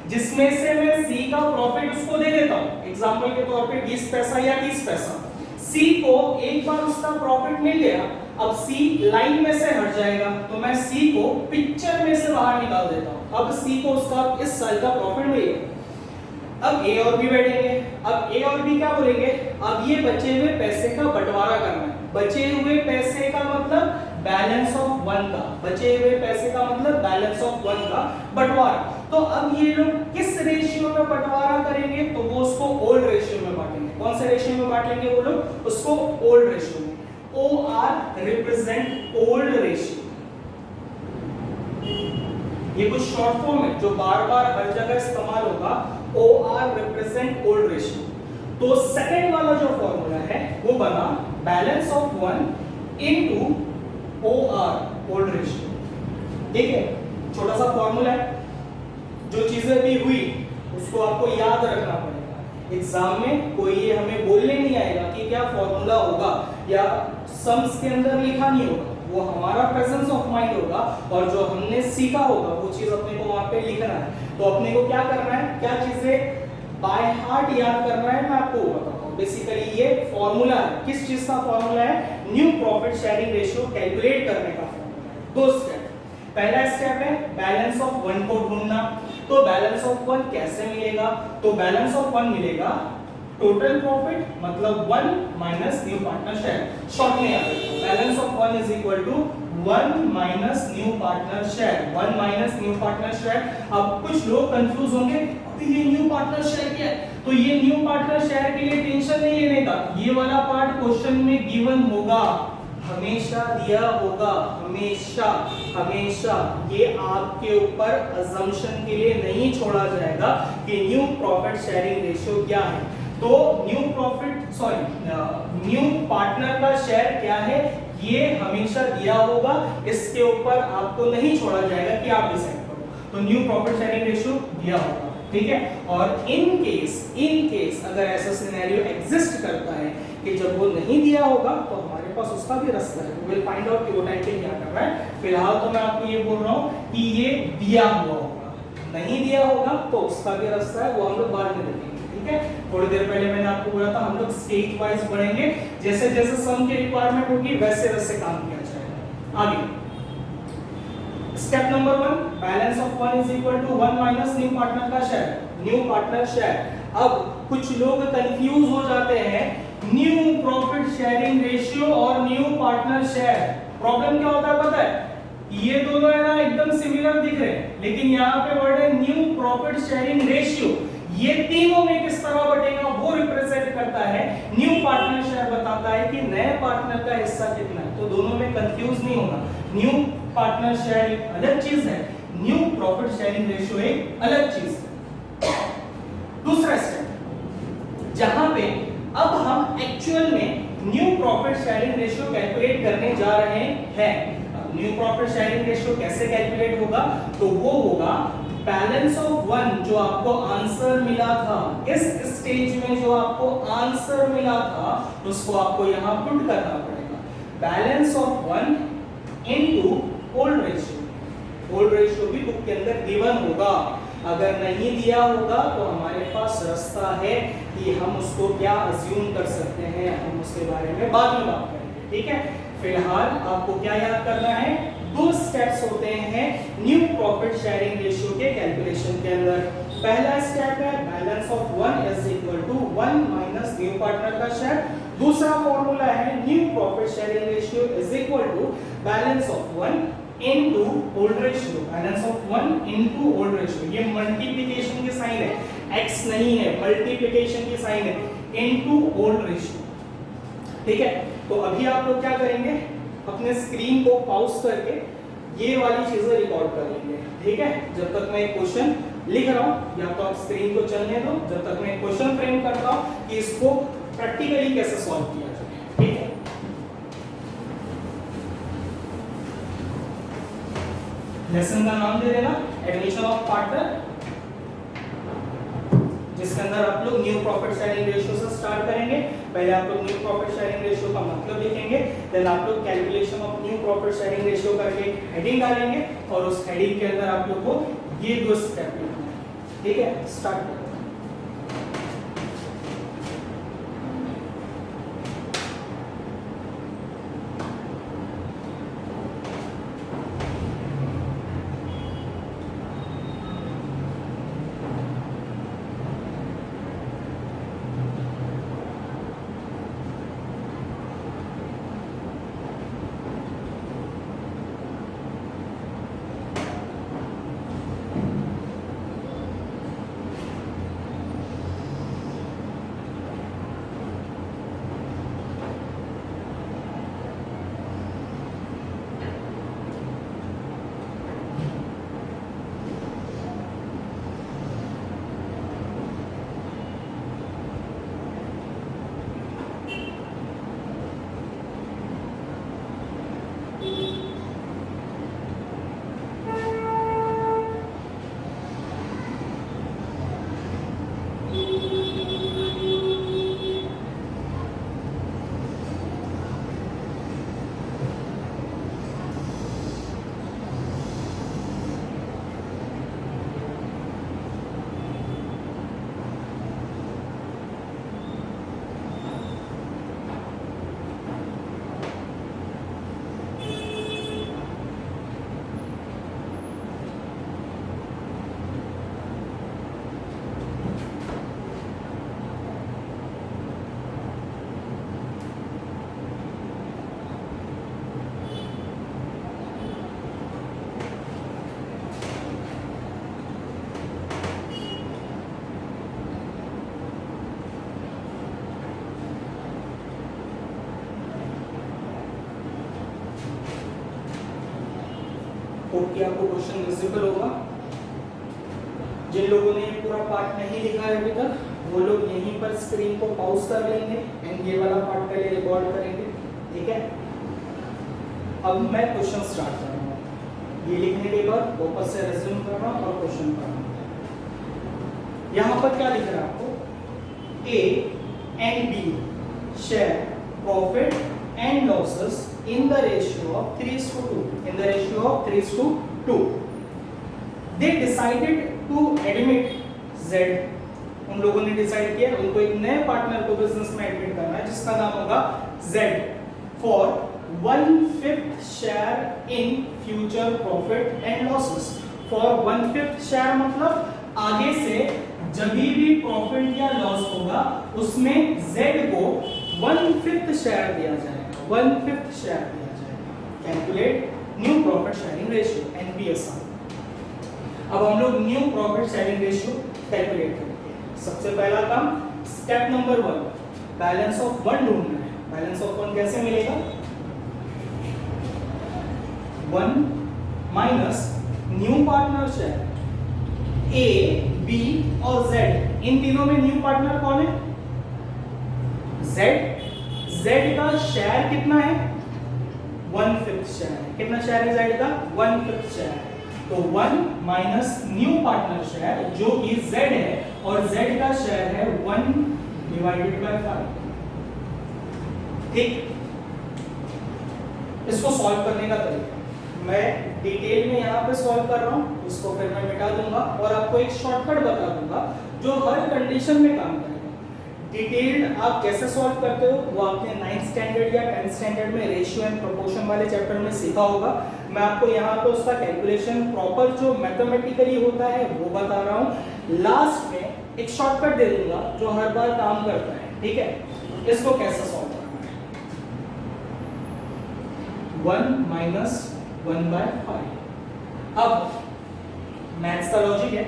जिसमें से मैं सी का प्रॉफिट उसको दे देता हूं, एग्जांपल के तौर पे 20 पैसा या 30 पैसा। सी को एक बार उसका प्रॉफिट मिल गया, अब सी लाइन में से हट जाएगा, तो मैं सी को पिक्चर में से बाहर निकाल देता हूं। अब सी को उसका इस साल का प्रॉफिट मिल गया। अब ए और बी बैठेंगे, अब ए और बी क्या बोलेंगे, अब ये बचे हुए पैसे का बंटवारा करना है। बचे हुए पैसे का मतलब बैलेंस ऑफ वन का, बचे हुए पैसे का मतलब बैलेंस ऑफ वन का बंटवारा। तो अब ये लोग किस रेशियो में बंटवारा करेंगे, तो वो उसको ओल्ड रेशियो में बांटेंगे। कौन से रेशियो में बांटेंगे वो लोग, उसको ओल्ड रेशियो में। OR represent old ratio. ये कुछ शॉर्ट फॉर्म है जो बार बार हर जगह इस्तेमाल होगा, OR रिप्रेजेंट ओल्ड रेशियो। तो सेकंड वाला जो फॉर्मूला है वो बना balance of one into OR old ratio. ठीक है, छोटा सा फॉर्मूला है, जो चीजें भी हुई उसको आपको याद रखना पड़ेगा। एग्जाम में कोई ये हमें बोलने नहीं आएगा कि क्या फॉर्मूला होगा या सम्स के अंदर लिखा नहीं होगा, वो हमारा प्रेजेंस ऑफ माइंड होगा और जो हमने सीखा होगा वो चीज अपने को वहां पे लिखना है। तो अपने को क्या करना है, क्या चीजें बाय हार्ट याद करना है, मैं आपको बताता हूं। बेसिकली ये फॉर्मूला है, किस चीज का फॉर्मूला है, new profit sharing ratio calculate करने का फॉर्मूला है। 2 स्टेप। पहला स्टेप है बैलेंस ऑफ वन को ढूंढना। तो बैलेंस ऑफ वन कैसे मिलेगा, तो बैलेंस ऑफ वन मिलेगा टोटल प्रॉफिट मतलब 1 minus new partner share. Short में याद रखो, balance of 1 is equal to 1 minus new partner share. 1 minus new partner share. अब कुछ लोग कंफ्यूज होंगे, अभी ये न्यू पार्टनर शेयर क्या है, तो ये न्यू पार्टनर शेयर के लिए टेंशन नहीं लेने का, ये वाला पार्ट क्वेश्चन में गिवन होगा, हमेशा दिया होगा, हमेशा हमेशा। ये आपके ऊपर अजम्पशन के लिए नहीं छोड़ा जाएगा कि न्यू प्रॉफिट शेयरिंग रेशियो क्या है। तो न्यू पार्टनर का शेयर क्या है ये हमेशा दिया होगा, इसके ऊपर आपको नहीं छोड़ा जाएगा कि आप डिसाइड करो। तो न्यू प्रॉफिट शेयरिंग रेशियो दिया होगा, ठीक है। और इन केस अगर ऐसा सिनेरियो एग्जिस्ट करता है कि जब वो नहीं दिया होगा तो हमारे पास उसका भी रास्ता है, विल फाइंड आउट कि वो टाइम पे क्या कर रहा है। फिलहाल तो मैं आपको ये बोल रहा हूँ कि ये दिया हुआ होगा, नहीं दिया होगा तो उसका भी रास्ता है, वो हम लोग बाद में देखेंगे, ठीक है। थोड़ी देर पहले मैंने आपको बोला था हम लोग स्टेज वाइज बढ़ेंगे, जैसे जैसे सम की रिक्वायरमेंट होगी वैसे वैसे काम किया जाएगा। आगे step number 1, balance of 1 is equal to 1 minus new partner का शेयर, न्यू पार्टनर शेयर। अब कुछ लोग कंफ्यूज हो जाते हैं न्यू प्रॉफिट शेयरिंग रेशियो और न्यू पार्टनर शेयर। प्रॉब्लम क्या होता है पता है, ये दोनों है ना एकदम सिमिलर दिख रहे हैं, लेकिन यहाँ पे वर्ड है न्यू प्रॉफिट शेयरिंग रेशियो। ये तीनों में किस तरह बटेगा वो रिप्रेजेंट करता है, न्यू पार्टनर शेयर बताता है कि नए पार्टनर का हिस्सा कितना है। तो दोनों में कंफ्यूज नहीं होना, न्यू पार्टनर शेयर एक अलग चीज है, न्यू प्रॉफिट शेयरिंग रेशियो एक अलग चीज है। दूसरा स्टेप जहां पे अब हम एक्चुअल में new profit sharing ratio calculate करने जा रहे हैं। न्यू प्रॉफिट शेयरिंग रेशियो कैसे कैलकुलेट होगा, तो वो होगा बैलेंस ऑफ वन, जो आपको आंसर मिला था इस स्टेज में, जो आपको आंसर मिला था उसको आपको यहां पुट करना पड़ेगा। Balance of one into old ratio. Old ratio भी बुक के अंदर गिवन होगा, अगर नहीं दिया होगा तो हमारे पास रास्ता है कि हम उसको क्या अज्यूम कर सकते हैं, हम उसके बारे में बाद में बात करेंगे, ठीक है। फिलहाल आपको क्या याद करना है, दो स्टेप्स होते हैं न्यू प्रॉफिट शेयरिंग रेशियो के कैलकुलेशन के अंदर। पहला स्टेप है balance of one is equal to 1 minus new partner का शेयर। दूसरा फॉर्मूला है new profit sharing ratio is equal to balance of one into old ratio. Balance of one into old ratio, ये multiplication की sign है, x नहीं है, multiplication की sign है, इनटू ओल्ड रेशियो, ठीक है। तो अभी आप लोग क्या करेंगे, अपने स्क्रीन को पॉज करके ये वाली चीजें रिकॉर्ड कर लेंगे, ठीक है। जब तक मैं क्वेश्चन लिख रहा हूं, या तो आप स्क्रीन को चलने दो जब तक मैं क्वेश्चन फ्रेम करता हूं कि इसको प्रैक्टिकली कैसे सॉल्व किया जाए, ठीक है। लेसन का नाम दे देना एडमिशन ऑफ पार्टनर, जिसके अंदर आप लोग न्यू प्रॉफिट शेयरिंग रेशियो से स्टार्ट करेंगे। पहले आप लोग न्यू प्रॉफिट शेयरिंग रेशियो का मतलब लिखेंगे, देन आप लोग calculation of new profit sharing ratio करके हेडिंग डालेंगे और उस हेडिंग के अंदर आप लोग को ये दो स्टेप लिखना है, ठीक है। स्टार्ट करें। होप कि आपको क्वेश्चन विजिबल होगा। जिन लोगों ने पूरा पार्ट नहीं लिखा है अभी तक, वो लोग यहीं पर स्क्रीन को पॉज कर लेंगे एंड ये वाला पार्ट पहले रिकॉर्ड करेंगे, ठीक है। अब मैं क्वेश्चन स्टार्ट कर रहा हूँ, ये लिखने के बाद वापस से रिज्यूम कर रहा हूँ और क्वेश्चन कर रहा हूँ। यहाँ पर क्या लिख रहा है आपको, A and B share profit and losses in the ratio of 3:2. In the ratio of 3:2. They decided to admit Z. उन लोगों ने डिसाइड किया उनको एक नए पार्टनर को बिजनेस में एडमिट करना है जिसका नाम होगा Z for 1/5 share in future profit and losses. For 1/5 share मतलब आगे से जब भी प्रॉफिट या लॉस होगा उसमें Z को 1/5 शेयर दिया जाएगा, 1/5 शेयर दिया जाएगा। Calculate new profit sharing ratio NPSR। अब हम लोग new profit sharing ratio calculate करेंगे। सबसे पहला काम step number 1, balance of one ढूंढना है। बैलेंस ऑफ वन कैसे मिलेगा, 1 माइनस न्यू पार्टनर शेयर ए, बी और जेड, इन तीनों में न्यू पार्टनर कौन है? जेड। जेड का शेयर कितना है? 1/5 शेयर है। कितना शेयर है जेड का? 1/5 शेयर है। तो 1 माइनस न्यू पार्टनर शेयर जो कि जेड है, और जेड का शेयर है 1/5। ठीक, इसको सॉल्व करने का तरीका मैं डिटेल में यहाँ पे सॉल्व कर रहा हूँ, इसको फिर मैं मिटा दूंगा और आपको एक शॉर्टकट बता दूंगा जो हर कंडीशन में काम करेगा। डिटेल्ड आप कैसे सॉल्व करते हो वो आपने 9th स्टैंडर्ड या 10th स्टैंडर्ड में रेशियो एंड प्रोपोर्शन वाले चैप्टर में सीखा होगा। मैं आपको यहाँ पे उसका कैलकुलेशन प्रॉपर जो मैथमेटिकली होता है वो बता रहा हूँ। लास्ट में एक शॉर्टकट दे दूंगा जो हर बार काम करता है। ठीक है, इसको कैसे सॉल्व करना है? 1 माइनस 1/5। अब मैथ्स का लॉजिक है,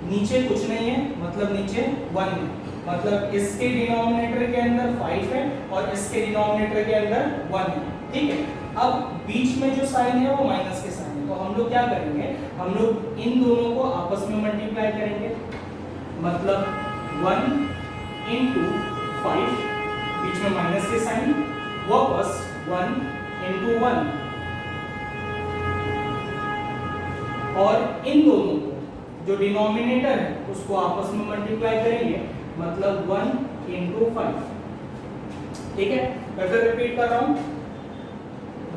नीचे कुछ नहीं है मतलब नीचे 1 है, मतलब इसके डिनोमिनेटर के अंदर 5 है और इसके डिनोमिनेटर के अंदर 1 है। ठीक है, अब बीच में जो साइन है वो माइनस के साइन है, तो हम लोग क्या करेंगे? हम लोग इन दोनों को आपस में मल्टीप्लाई करेंगे, मतलब 1 into 5, बीच में माइनस के साइन, वापस 1 into 1, और इन दोनों को जो डिनोमिनेटर है उसको आपस में मल्टीप्लाई करेंगे, मतलब 1 into 5। ठीक है, मैं फिर रिपीट कर रहा हूं,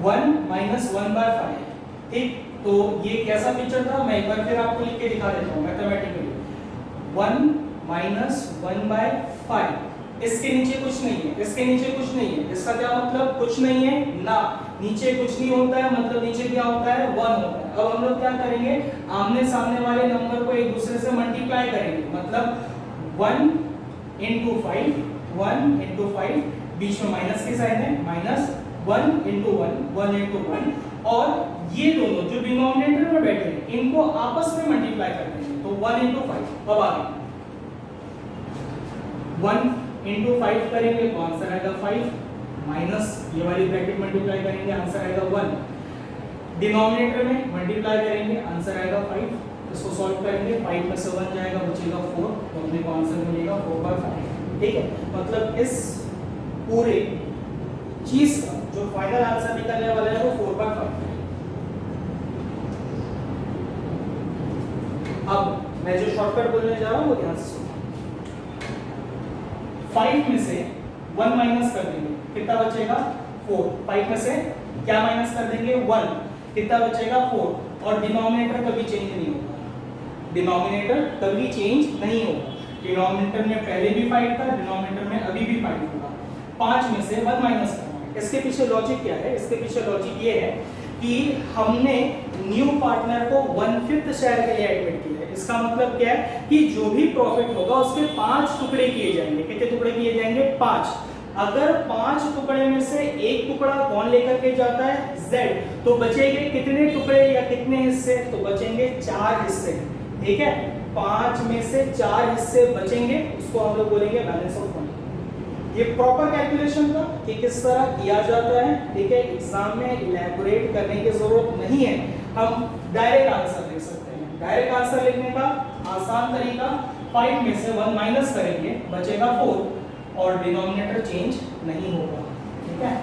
1 माइनस 1/5। ठीक, तो ये कैसा पिक्चर था मैं एक बार फिर आपको लिख के दिखा देता हूं मैथमेटिकली। 1 माइनस 1/5, इसके नीचे कुछ नहीं है, इसके नीचे कुछ नहीं है, इसका क्या मतलब? कुछ नहीं है ना, नीचे कुछ नहीं होता है मतलब नीचे क्या होता है? 1 होता है। अब हम लोग क्या करेंगे? आमने सामने वाले नंबर को एक दूसरे से मल्टीप्लाई करेंगे, मतलब 1 into 5, 1 into 5, बीच में माइनस के साइन है, माइनस 1 into 1, 1 into 1, और ये दोनों जो डिनोमिनेटर में बैठे हैं इनको आपस में मल्टीप्लाई कर देंगे, तो 1 into 5। अब आगे 1 into 5 करेंगे तो आंसर आएगा 5, माइनस ये वाली ब्रैकेट मल्टीप्लाई करेंगे आंसर आएगा 1, डिनोमिनेटर में मल्टीप्लाई करेंगे आंसर आएगा 5, इसको सॉल्व करेंगे 5 में से 1 जाएगा बचेगा 4, तो अपने को आंसर मिलेगा 4/5। ठीक है, मतलब इस पूरे चीज का जो फाइनल आंसर निकलने वाला है वो 4/5 है। अब मैं जो शॉर्टकट बोलने जा रहा हूं वो ध्यान से सुनो। 5 में से 1 माइनस कर देंगे, कितना बचेगा? 4। 5 में से क्या माइनस कर देंगे? 1, कितना बचेगा? 4, और डिनोमिनेटर कभी चेंज नहीं होगा, डिनोमिनेटर कभी चेंज नहीं होगा। डिनोमिनेटर में पहले भी 5 था, डिनोमिनेटर में अभी भी 5 होगा। 5 में से 1 माइनस करना है। इसके पीछे लॉजिक क्या है? इसके पीछे लॉजिक ये है कि हमने न्यू पार्टनर को 1/5 शेयर के लिए एडमिट किया है। इसका मतलब क्या है कि जो भी प्रॉफिट होगा उसके 5 टुकड़े किए जाएंगे। कितने टुकड़े किए जाएंगे? 5। अगर 5 टुकड़े में से एक टुकड़ा कौन लेकर के जाता है? Z। तो बचेंगे कितने टुकड़े या कितने हिस्से? तो बचेंगे 4 हिस्से। ठीक है, 5 में से 4 हिस्से बचेंगे, उसको हम लोग बोलेंगे बैलेंस ऑफ फंड। ये प्रॉपर कैलकुलेशन था कि किस तरह किया जाता है। ठीक है, एग्जाम में इलैबोरेट करने की जरूरत नहीं है, हम डायरेक्ट आंसर लिख सकते हैं। डायरेक्ट आंसर लिखने का आसान तरीका, 5 में से 1 माइनस करेंगे बचेगा 4, और डिनोमिनेटर चेंज नहीं होगा। ठीक है,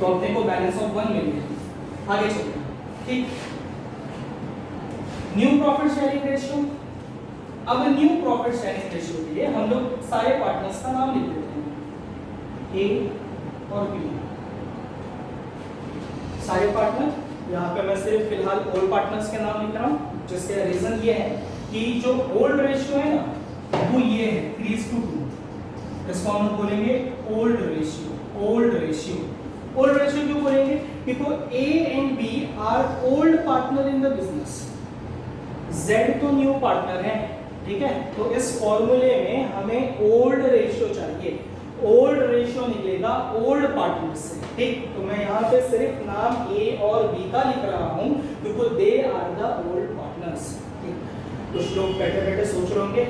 तो अपने को बैलेंस ऑफ 1 मिल गया। आगे चलते हैं। ठीक, न्यू प्रॉफिट शेयरिंग रेशियो। अब न्यू प्रॉफिट शेयरिंग रेशियो के लिए हम लोग सारे पार्टनर्स का नाम लिख देते हैं, ए और बी। सारे पार्टनर, यहाँ पे मैं सिर्फ फिलहाल ओल्ड पार्टनर्स के नाम लिख रहा हूँ, जिसका रीजन ये है कि जो ओल्ड रेशियो है ना वो ये है 3:2। इसको हम लोग बोलेंगे old ratio. Old ratio, old ratio क्यों बोलेंगे? Because A and B are old partner in the business. Z तो न्यू पार्टनर है, ठीक है, तो इस फॉर्मूले में हमें ओल्ड रेशियो चाहिए। ओल्ड रेशियो निकलेगा ओल्ड पार्टनर से। ठीक, तो मैं यहाँ पे सिर्फ नाम A और B का लिख रहा हूँ because they are the old partners. ठीक, कुछ लोग बैठे बैठे सोच रहे होंगे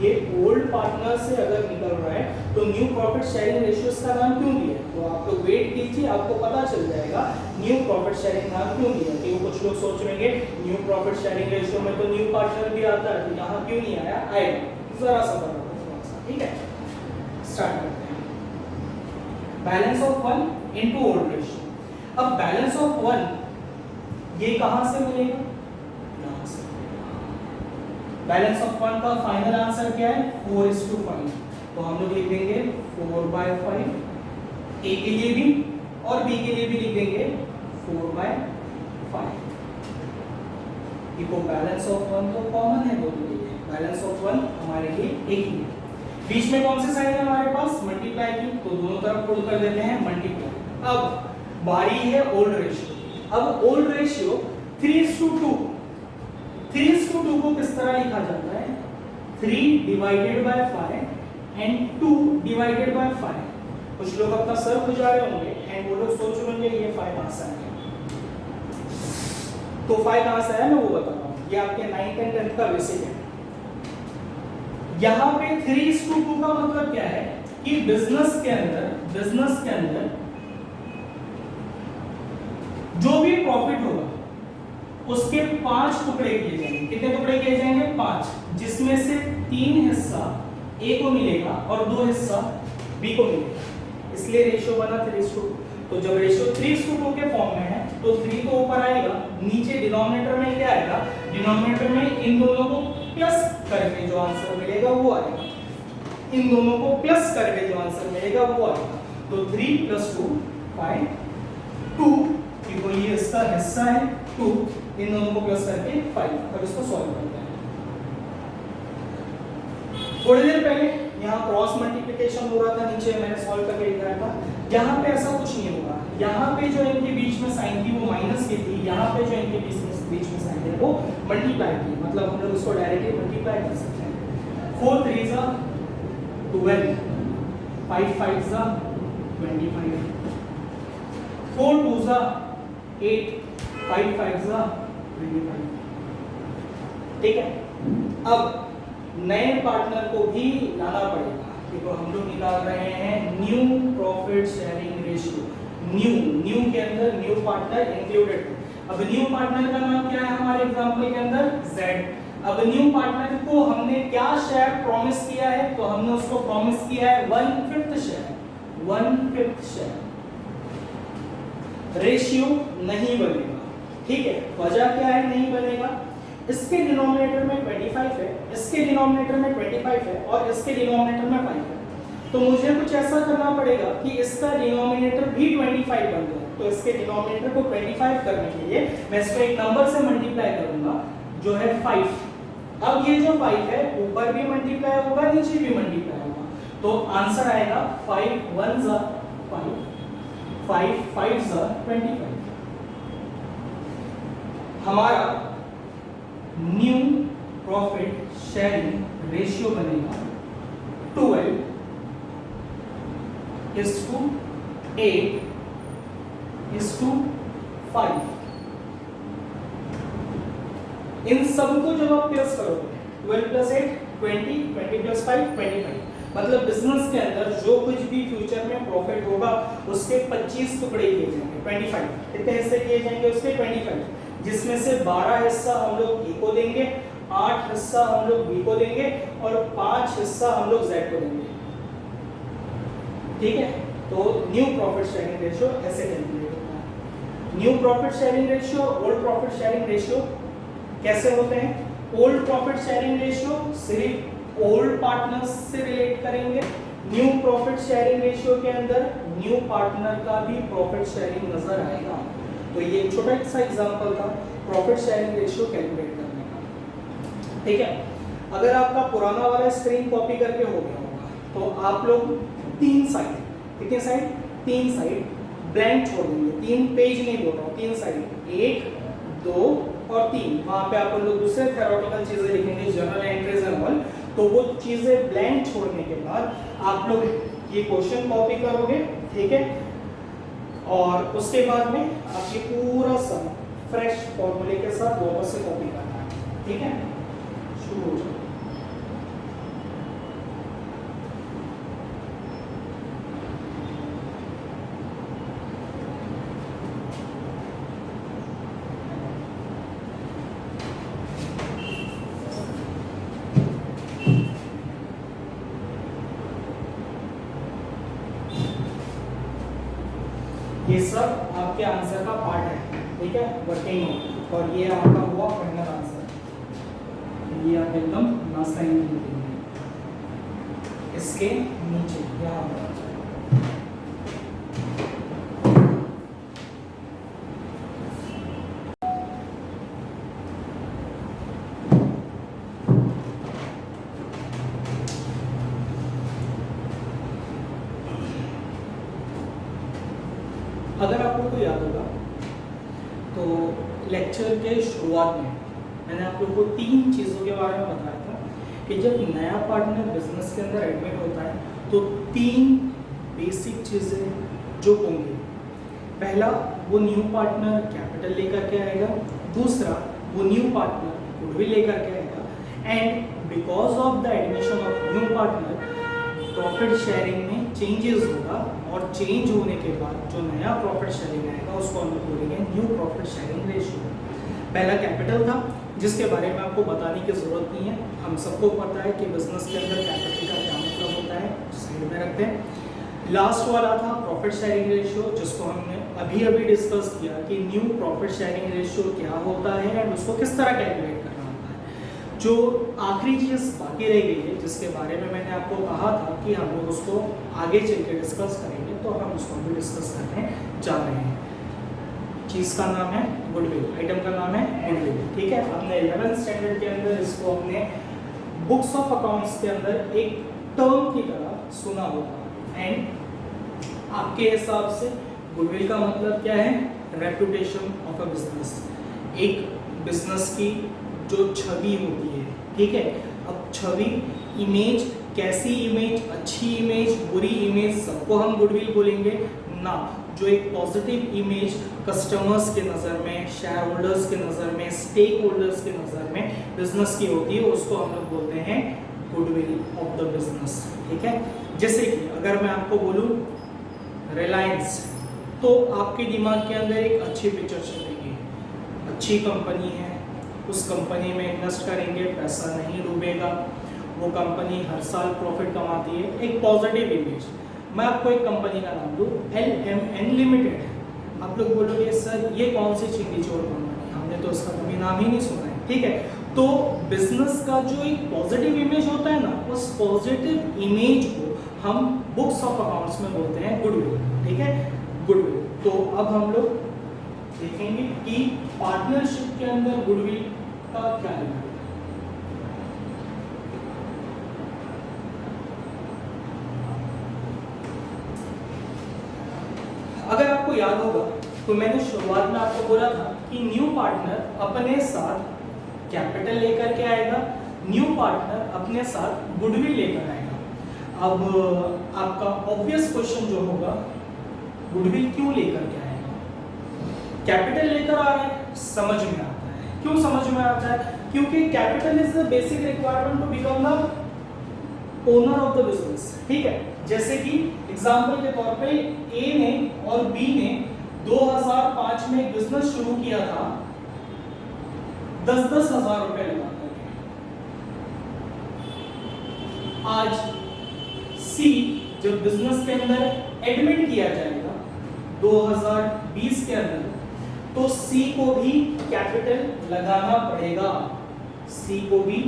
ये ओल्ड पार्टनर से अगर निकल रहा है तो न्यू प्रॉफिट शेयरिंग रेशियो का नाम क्यों दिया है? तो आप लोग वेट कीजिए, आपको पता चल जाएगा न्यू प्रॉफिट शेयरिंग नाम क्यों दिया है। तो कुछ लोग सोच रहे हैं न्यू प्रॉफिट शेयरिंग रेशियो में तो न्यू पार्टनर भी आता है, तो यहाँ क्यों नहीं आया? आएगा, जरा सा बता, ठीक है। स्टार्ट करते हैं। Balance of one into old ratio. अब बैलेंस ऑफ वन ये कहां से मिलेगा? यहां से। बैलेंस ऑफ वन का फाइनल आंसर क्या है? 4:5। तो हम लोग लिख देंगे 4/5 ए के लिए भी और बी के लिए भी लिख देंगे 4/5। देखो बैलेंस ऑफ वन तो कॉमन है दोनों के लिए, बैलेंस ऑफ वन हमारे लिए एक ही है। बीच में कौन सी साइन है हमारे पास? मल्टीप्लाई की, तो दोनों तरफ पुल कर देते हैं मल्टीप्लाई। अब बारी है ओल्ड रेशियो। अब ओल्ड रेशियो 3:2, 3:2 को किस तरह लिखा जाता है? 3 divided by 5 and 2 divided by 5। कुछ लोग अपना सर खुजा रहे होंगे एंड वो लोग सोच रहे होंगे ये 5 कहां से आया, तो 5 कहां से आया मैं वो बता रहा हूं। ये आपके 9th एंड 10th का बेसिक है। यहां पे 3:2 का मतलब क्या है कि बिजनेस के अंदर जो भी प्रॉफिट होगा उसके 5 टुकड़े किए जाएंगे। कितने टुकड़े किए जाएंगे? 5, जिसमें से 3 हिस्सा ए को मिलेगा और 2 हिस्सा बी को मिलेगा, इसलिए रेशियो बना 3:2। तो जब रेशियो 3:2 के फॉर्म में है तो 3 तो ऊपर आएगा, नीचे डिनोमिनेटर में क्या आएगा? डिनोमिनेटर में इन दोनों को प्लस करके जो आंसर मिलेगा वो आएगा, इन दोनों को प्लस करके जो आंसर मिलेगा वो आएगा। तो 3 + 2 5 2, क्योंकि ये इसका हिस्सा है 2, इन दोनों को प्लस करके 5। अब इसको सॉल्व करते हैं। थोड़ी देर पहले यहाँ क्रॉस मल्टीप्लिकेशन हो रहा था, नीचे मैंने सॉल्व करके दिखाया था। यहाँ पे ऐसा कुछ नहीं होगा, यहाँ पे जो इनके बीच में साइन थी वो माइनस की थी, यहाँ पे जो इनके बीच में साइन है वो मल्टीप्लाई की, मतलब हम लोग इसको डायरेक्टली मल्टीप्लाई कर सकते हैं। 4 3 ज़ा 12, 5 5 ज़ा 25, 4 2 ज़ा 8, 5 5 ज़ा 25। ठीक है। अब नए पार्टनर को भी लाना पड़ेगा, देखो हम लोग निकाल रहे हैं new profit sharing ratio. New के अंदर न्यू पार्टनर इंक्लूडेड है। अब न्यू पार्टनर का नाम क्या है हमारे एग्जांपल के अंदर? Z। अब न्यू पार्टनर को हमने क्या शेयर प्रॉमिस किया है? तो हमने उसको प्रॉमिस किया है 1/5 शेयर, 1/5 शेयर। रेशियो नहीं बनेगा, ठीक है। वजह क्या है नहीं बनेगा? इसके डिनोमिनेटर में 25 है, इसके डिनोमिनेटर में 25 है और इसके डिनोमिनेटर में 5 है। तो मुझे कुछ ऐसा करना पड़ेगा कि इसका डिनोमिनेटर भी 25 बन जाए। तो इसके डिनोमिनेटर को 25 करने के लिए मैं इसको एक नंबर से मल्टीप्लाई करूंगा जो है 5। अब ये जो 5 है ऊपर भी मल्टीप्लाई होगा, नीचे भी मल्टीप्लाई होगा, तो आंसर आएगा 5 1 ज़ा 5, 5 5 ज़ा 25। हमारा न्यू प्रॉफिट शेयरिंग रेशियो बनेगा 12:8 5। इन सबको जब आप प्लस करोगे 12 + 8 20, 20 + 5 25, मतलब बिजनेस के अंदर जो कुछ भी फ्यूचर में प्रॉफिट होगा उसके 25 टुकड़े किए जाएंगे। 25 कितने हिस्से किए जाएंगे उसके? 25, जिसमें से 12 हिस्सा हम लोग ए को देंगे, 8 हिस्सा हम लोग बी को देंगे और 5 हिस्सा हम लोग जेड को देंगे। ठीक है। तो न्यू प्रॉफिट शेयरिंग रेशियो ऐसे कैलकुलेट होता है। New profit sharing ratio, old profit sharing ratio कैसे होते हैं? ओल्ड प्रॉफिट शेयरिंग रेशियो सिर्फ ओल्ड पार्टनर्स से रिलेट करेंगे। न्यू प्रॉफिट शेयरिंग रेशियो के अंदर न्यू पार्टनर का भी प्रॉफिट शेयरिंग नजर आएगा। तो ये एक छोटा सा एग्जांपल था प्रॉफिट शेयरिंग रेशियो कैलकुलेट करने का। ठीक है। अगर आपका पुराना वाला स्क्रीन कॉपी करके हो गया होगा तो आप लोग 3 साइड, कितने साइड? 3 साइड ब्लैंक छोड़ देंगे। 3 पेज नहीं बोल रहा हूँ, 3 साइड, 1 2 और 3। वहां पे आप लोग दूसरे थ्योरेटिकल चीजें लिखेंगे, जर्नल एंट्रीज एंड ऑल। तो वो चीजें ब्लैंक छोड़ने के बाद आप लोग ये क्वेश्चन कॉपी करोगे, ठीक है। और उसके बाद में आप ये पूरा सब फ्रेश फॉर्मूले के साथ वापस से कॉपी करना है, ठीक है। शुरू हो जाए। ये सब आपके आंसर का पार्ट है, ठीक है, वर्किंग नोट। और ये आपका हुआ फाइनल आंसर। ये आप एकदम ना साइन लिखेंगे इसके नीचे यहाँ पर। अगर आप लोग को याद होगा तो लेक्चर के शुरुआत में मैंने आप लोग को 3 चीज़ों के बारे में बताया था कि जब नया पार्टनर बिजनेस के अंदर एडमिट होता है तो 3 बेसिक चीज़ें जो होंगी। पहला, वो न्यू पार्टनर कैपिटल लेकर के आएगा। दूसरा, वो न्यू पार्टनर गुडविल लेकर के आएगा। And because of the admission of new partner profit sharing में चेंजेस होगा, और चेंज होने के बाद जो नया प्रॉफिट शेयरिंग आएगा उसको हम लोग बोलेंगे न्यू प्रॉफिट शेयरिंग रेशियो। पहला कैपिटल था जिसके बारे में आपको बताने की ज़रूरत नहीं है, हम सबको पता है कि बिजनेस के अंदर कैपिटल का क्या मतलब होता है, साइड में रखते हैं। लास्ट वाला था प्रॉफिट शेयरिंग रेशियो, जिसको हमने अभी अभी डिस्कस किया कि न्यू प्रॉफिट शेयरिंग रेशियो क्या होता है और उसको किस तरह कैलकुलेट करना होता है। जो आखिरी चीज़ बाकी रह गई है जिसके बारे में मैंने आपको कहा था कि हम लोग उसको आगे चल के डिस्कस करेंगे, तो हम उसको भी डिस्कस करने जा रहे हैं। चीज़ का नाम है गुडविल, आइटम का नाम है गुडविल, ठीक है। हमने 11th स्टैंडर्ड के अंदर इसको अपने बुक्स ऑफ अकाउंट्स के अंदर एक टर्म की तरह सुना होगा। एंड आपके हिसाब से गुडविल का मतलब क्या है? रेपुटेशन ऑफ अ बिजनेस, एक बिजनेस की जो छवि होती है, ठीक है। अब छवि, इमेज, कैसी इमेज, अच्छी इमेज, बुरी इमेज, सबको हम गुडविल बोलेंगे ना। जो एक पॉजिटिव इमेज कस्टमर्स के नज़र में, शेयर होल्डर्स के नज़र में, स्टेक होल्डर्स के नज़र में बिजनेस की होती है, उसको हम लोग बोलते हैं गुडविल ऑफ द बिजनेस, ठीक है। जैसे कि अगर मैं आपको बोलूं रिलायंस, तो आपके दिमाग के अंदर एक अच्छी पिक्चर चलेगी, अच्छी कंपनी है, उस कंपनी में इन्वेस्ट करेंगे, पैसा नहीं डूबेगा, वो कंपनी हर साल प्रॉफिट कमाती है, एक पॉजिटिव इमेज। मैं आपको एक कंपनी का नाम दूं, LMN लिमिटेड। आप लोग बोलोगे सर ये कौन सी चिंगी चोर कंपनी, हमने तो उसका कभी नाम ही नहीं सुना है, ठीक है। तो बिजनेस का जो एक पॉजिटिव इमेज होता है ना, उस पॉजिटिव इमेज को हम बुक्स ऑफ अकाउंट्स में बोलते हैं गुडविल, ठीक है, गुडविल। तो अब हम लोग देखेंगे कि पार्टनरशिप के अंदर गुडविल का क्या है। अगर आपको याद होगा तो मैंने शुरुआत में आपको बोला था कि न्यू पार्टनर अपने साथ कैपिटल लेकर के आएगा, न्यू पार्टनर अपने साथ गुडविल लेकर आएगा। अब आपका ऑब्वियस क्वेश्चन जो होगा, गुडविल क्यों लेकर के आएगा? कैपिटल लेकर आ रहा है, समझ में आता है। क्यों समझ में आता है? क्योंकि capital is the basic requirement to become the owner of the business, ठीक है। जैसे कि एग्जांपल के तौर पे ए ने और बी ने 2005 में बिजनेस शुरू किया था 10-10 हजार रुपए लगा करके। आज सी जब बिजनेस के अंदर एडमिट किया जाएगा 2020 के अंदर, तो सी को भी कैपिटल लगाना पड़ेगा, सी को भी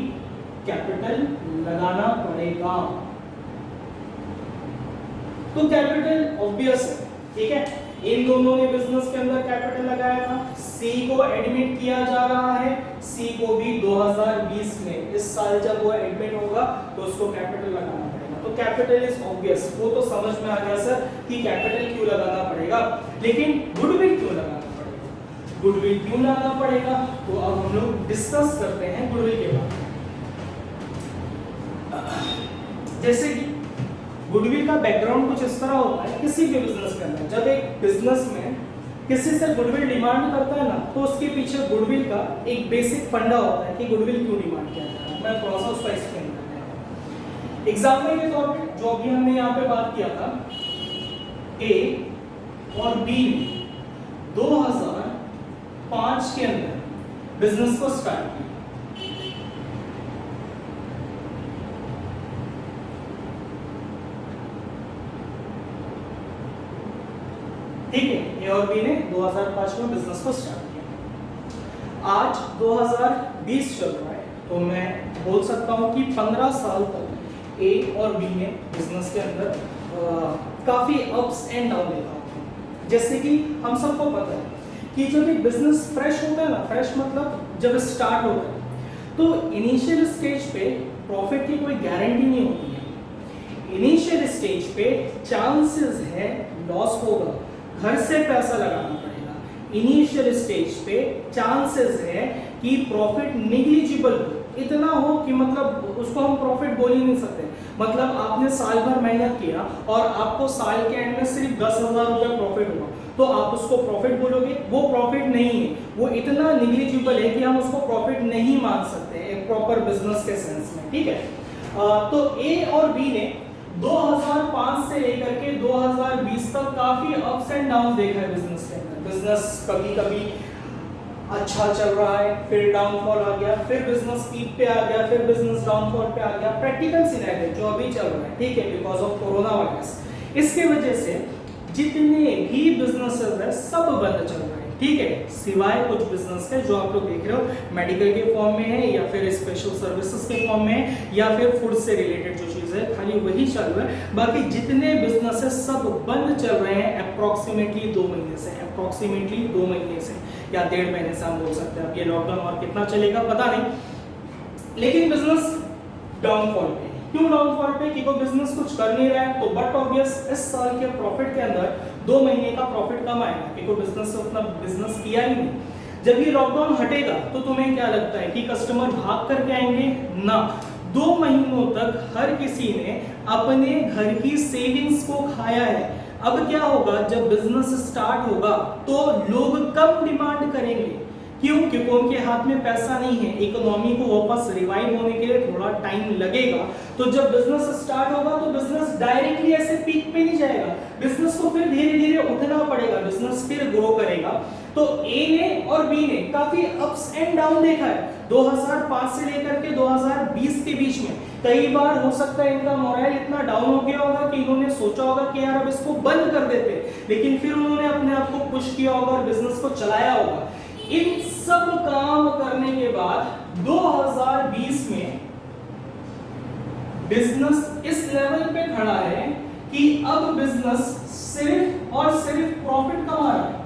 कैपिटल लगाना पड़ेगा। तो कैपिटल ऑब्वियस है, ठीक है। इन दोनों ने बिजनेस के अंदर कैपिटल लगाया था, सी को एडमिट किया जा रहा है, सी को भी 2020 में, इस साल जब वो एडमिट होगा तो उसको कैपिटल लगाना पड़ेगा। तो कैपिटल इज ऑब्वियस, वो तो समझ में आ गया सर कि कैपिटल क्यों लगाना पड़ेगा, लेकिन गुडविल क्यों लगाना पड़ेगा? गुडविल क्यों लगाना पड़ेगा? तो अब हम लोग डिस्कस करते हैं गुडविल के बारे में। जैसे कि गुडविल का बैकग्राउंड कुछ इस तरह होता है किसी भी बिजनेस के अंदर। जब एक बिजनेस में किसी से गुडविल डिमांड करता है ना, तो उसके पीछे गुडविल का एक बेसिक फंडा होता है कि गुडविल क्यों डिमांड किया जा रहा है। मैं थोड़ा सा उसका एक्सप्लेन करता हूं। एग्जांपल के तौर पे जो अभी हमने यहाँ पे बात किया था, ए और बी ने 2005 के अंदर बिजनेस को स्टार्ट किया। ठीक है, ए और बी ने 2005 में बिजनेस को स्टार्ट किया। आज 2020 चल रहा है, तो मैं बोल सकता हूँ कि 15 साल तक ए और बी ने बिजनेस के अंदर काफी अप्स एंड डाउन देखा। जैसे कि हम सबको पता है कि जब एक बिजनेस फ्रेश होता है ना, फ्रेश मतलब जब स्टार्ट होता है, तो इनिशियल स्टेज पे प्रॉफिट की कोई गारंटी नहीं होती है। इनिशियल स्टेज पे चांसेस है लॉस होगा, घर से पैसा लगाना पड़ेगा। इनिशियल स्टेज पे चांसेस है कि प्रॉफिट नेग्लिजिबल हो, इतना हो कि मतलब उसको हम प्रॉफिट बोल ही नहीं सकते। मतलब आपने साल भर मेहनत किया और आपको साल के एंड में सिर्फ 10,000 रुपये प्रॉफिट हुआ, तो आप उसको प्रॉफिट बोलोगे? वो प्रॉफिट नहीं है, वो इतना निग्लिजिबल है कि हम उसको प्रॉफिट नहीं मान सकते एक प्रॉपर बिजनेस के सेंस में, ठीक है। तो ए और बी ने 2005 से लेकर के 2020 तक काफी अप्स एंड डाउन देखा है बिजनेस के अंदर। बिजनेस कभी कभी अच्छा चल रहा है, फिर डाउनफॉल आ गया, फिर बिजनेस पीक पे आ गया, फिर बिजनेस डाउनफॉल पे आ गया। प्रैक्टिकल सिनेरियो जो अभी चल रहा है, ठीक है, बिकॉज ऑफ कोरोना वायरस, इसके वजह से जितने भी बिजनेसेस है सब बंद चल रहे हैं, ठीक है, सिवाय कुछ बिजनेस के जो आप लोग देख रहे हो मेडिकल के फॉर्म में है, या फिर स्पेशल सर्विसेज के फॉर्म में है, या फिर फूड से रिलेटेड जो चीज है खाली वही चल रहा है। बाकी जितने बिजनेसेस सब बंद चल रहे हैं अप्रोक्सीमेटली 2 महीने से, अप्रोक्सीमेटली 2 महीने से या 1.5 महीने से हम बोल सकते हैं। अब ये लॉकडाउन और कितना चलेगा पता नहीं, लेकिन बिजनेस डाउनफॉल पे। क्यों डाउनफॉल पे? क्योंकि बिजनेस कुछ कर नहीं रहा है, तो बट ऑब्वियस इस साल के प्रॉफिट के अंदर 2 महीने का प्रॉफिट कम आएगा, क्योंकि बिजनेस उतना बिजनेस किया ही नहीं। जब ये लॉकडाउन हटेगा तो तुम्हें क्या लगता है कि कस्टमर भाग करके आएंगे? ना, 2 महीनों तक हर किसी ने अपने घर की सेविंग्स को खाया है। अब क्या होगा, जब बिजनेस स्टार्ट होगा तो लोग कम डिमांड करेंगे। क्यों? क्योंकि उनके हाथ में पैसा नहीं है। इकोनॉमी को वापस रिवाइव होने के लिए थोड़ा टाइम लगेगा। तो जब बिजनेस स्टार्ट होगा तो बिजनेस डायरेक्टली ऐसे पीक पे नहीं जाएगा, बिजनेस को फिर धीरे धीरे उठना पड़ेगा, बिजनेस फिर ग्रो करेगा। तो ए ने और बी ने काफी अप्स एंड डाउन देखा है 2005 से लेकर के 2020 के बीच में। कई बार हो सकता है इनका मोरल इतना डाउन हो गया होगा कि इन्होंने सोचा होगा कि यार अब इसको बंद कर देते, लेकिन फिर उन्होंने अपने आप को पुश किया होगा और बिजनेस को चलाया होगा। इन सब काम करने के बाद 2020 में बिजनेस इस लेवल पे खड़ा है कि अब बिजनेस सिर्फ और सिर्फ प्रॉफिट कमा रहा है।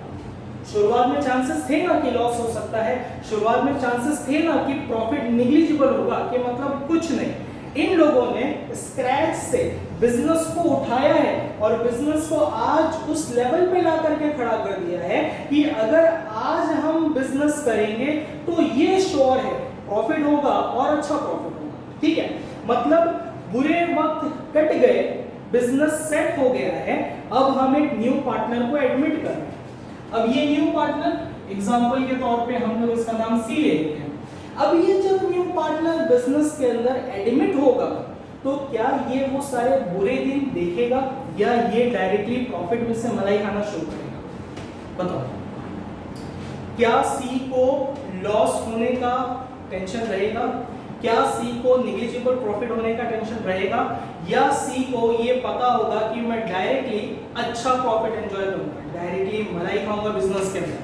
शुरुआत में चांसेस थे ना कि लॉस हो सकता है, शुरुआत में चांसेस थे ना कि प्रॉफिट निग्लिजिबल होगा, कि मतलब कुछ नहीं। इन लोगों ने स्क्रैच से बिजनेस को उठाया है और बिजनेस को आज उस लेवल पे ला करके खड़ा कर दिया है कि अगर आज हम बिजनेस करेंगे तो ये श्योर है प्रॉफिट होगा और अच्छा प्रॉफिट होगा, ठीक है। मतलब बुरे वक्त कट गए, बिजनेस सेट हो गया है, अब हम एक न्यू पार्टनर को एडमिट कर रहे हैं। अब ये न्यू पार्टनर एग्जांपल के तौर पे हम लोग इसका नाम सी ले लेते हैं। अब ये जब न्यू पार्टनर बिजनेस के अंदर एडमिट होगा तो क्या ये वो सारे बुरे दिन देखेगा या ये डायरेक्टली प्रॉफिट में से मलाई खाना शुरू करेगा? बताओ, क्या सी को लॉस होने का टेंशन रहेगा? क्या सी को निग्लिजिबल प्रॉफिट होने का टेंशन रहेगा? या सी को ये पता होगा कि मैं डायरेक्टली अच्छा प्रॉफिट एंजॉय करूंगा, डायरेक्टली मलाई खाऊंगा बिजनेस के अंदर?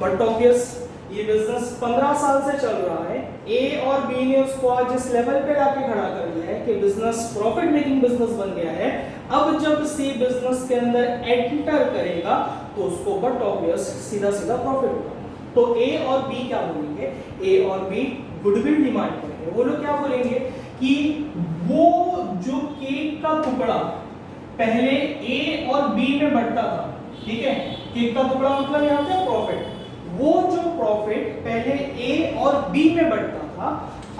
बट ऑब्वियस ये बिजनेस 15 साल से चल रहा है, ए और बी ने उसको आज इस लेवल पे लाके खड़ा कर दिया है कि बिजनेस प्रॉफिट मेकिंग बिजनेस बन गया है। अब जब सी बिजनेस के अंदर एंटर करेगा तो उसको बट ऑब्वियस सीधा सीधा प्रॉफिट होगा। तो ए और बी क्या बोलेंगे? ए और बी गुडविल डिमांड करेंगे। वो लोग क्या बोलेंगे कि वो जो केक का टुकड़ा पहले ए और बी में बढ़ता था, ठीक है, केक का टुकड़ा मतलब यहाँ पे प्रॉफिट, वो जो प्रॉफिट पहले ए और बी में बढ़ता था,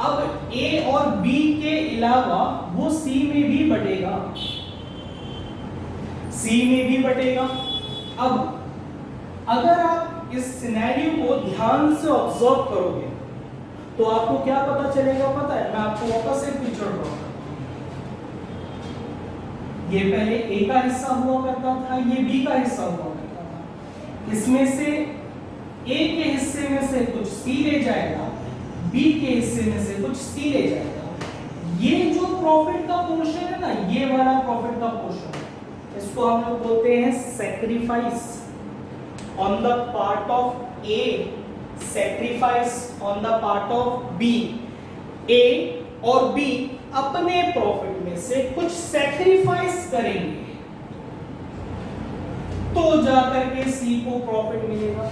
अब ए और बी के अलावा वो सी में भी बढ़ेगा, सी में भी बढ़ेगा। अब अगर आप इस सिनेरियो को ध्यान से ऑब्जर्व करोगे तो आपको क्या पता चलेगा? पता है, मैं आपको वापस एक पिक्चर ड्रॉ करता हूं। ये पहले ए का हिस्सा हुआ करता था, ये बी का हिस्सा हुआ करता था। इसमें से ए के हिस्से में से कुछ सी ले जाएगा, बी के हिस्से में से कुछ सी ले जाएगा। ये जो प्रॉफिट का पोर्शन है ना, ये वाला प्रॉफिट का पोर्शन, इसको हम लोग बोलते हैं sacrifice on the part of A, sacrifice on the part of B. A और बी अपने प्रॉफिट में से कुछ सेक्रीफाइस करेंगे तो जाकर के सी को प्रॉफिट मिलेगा।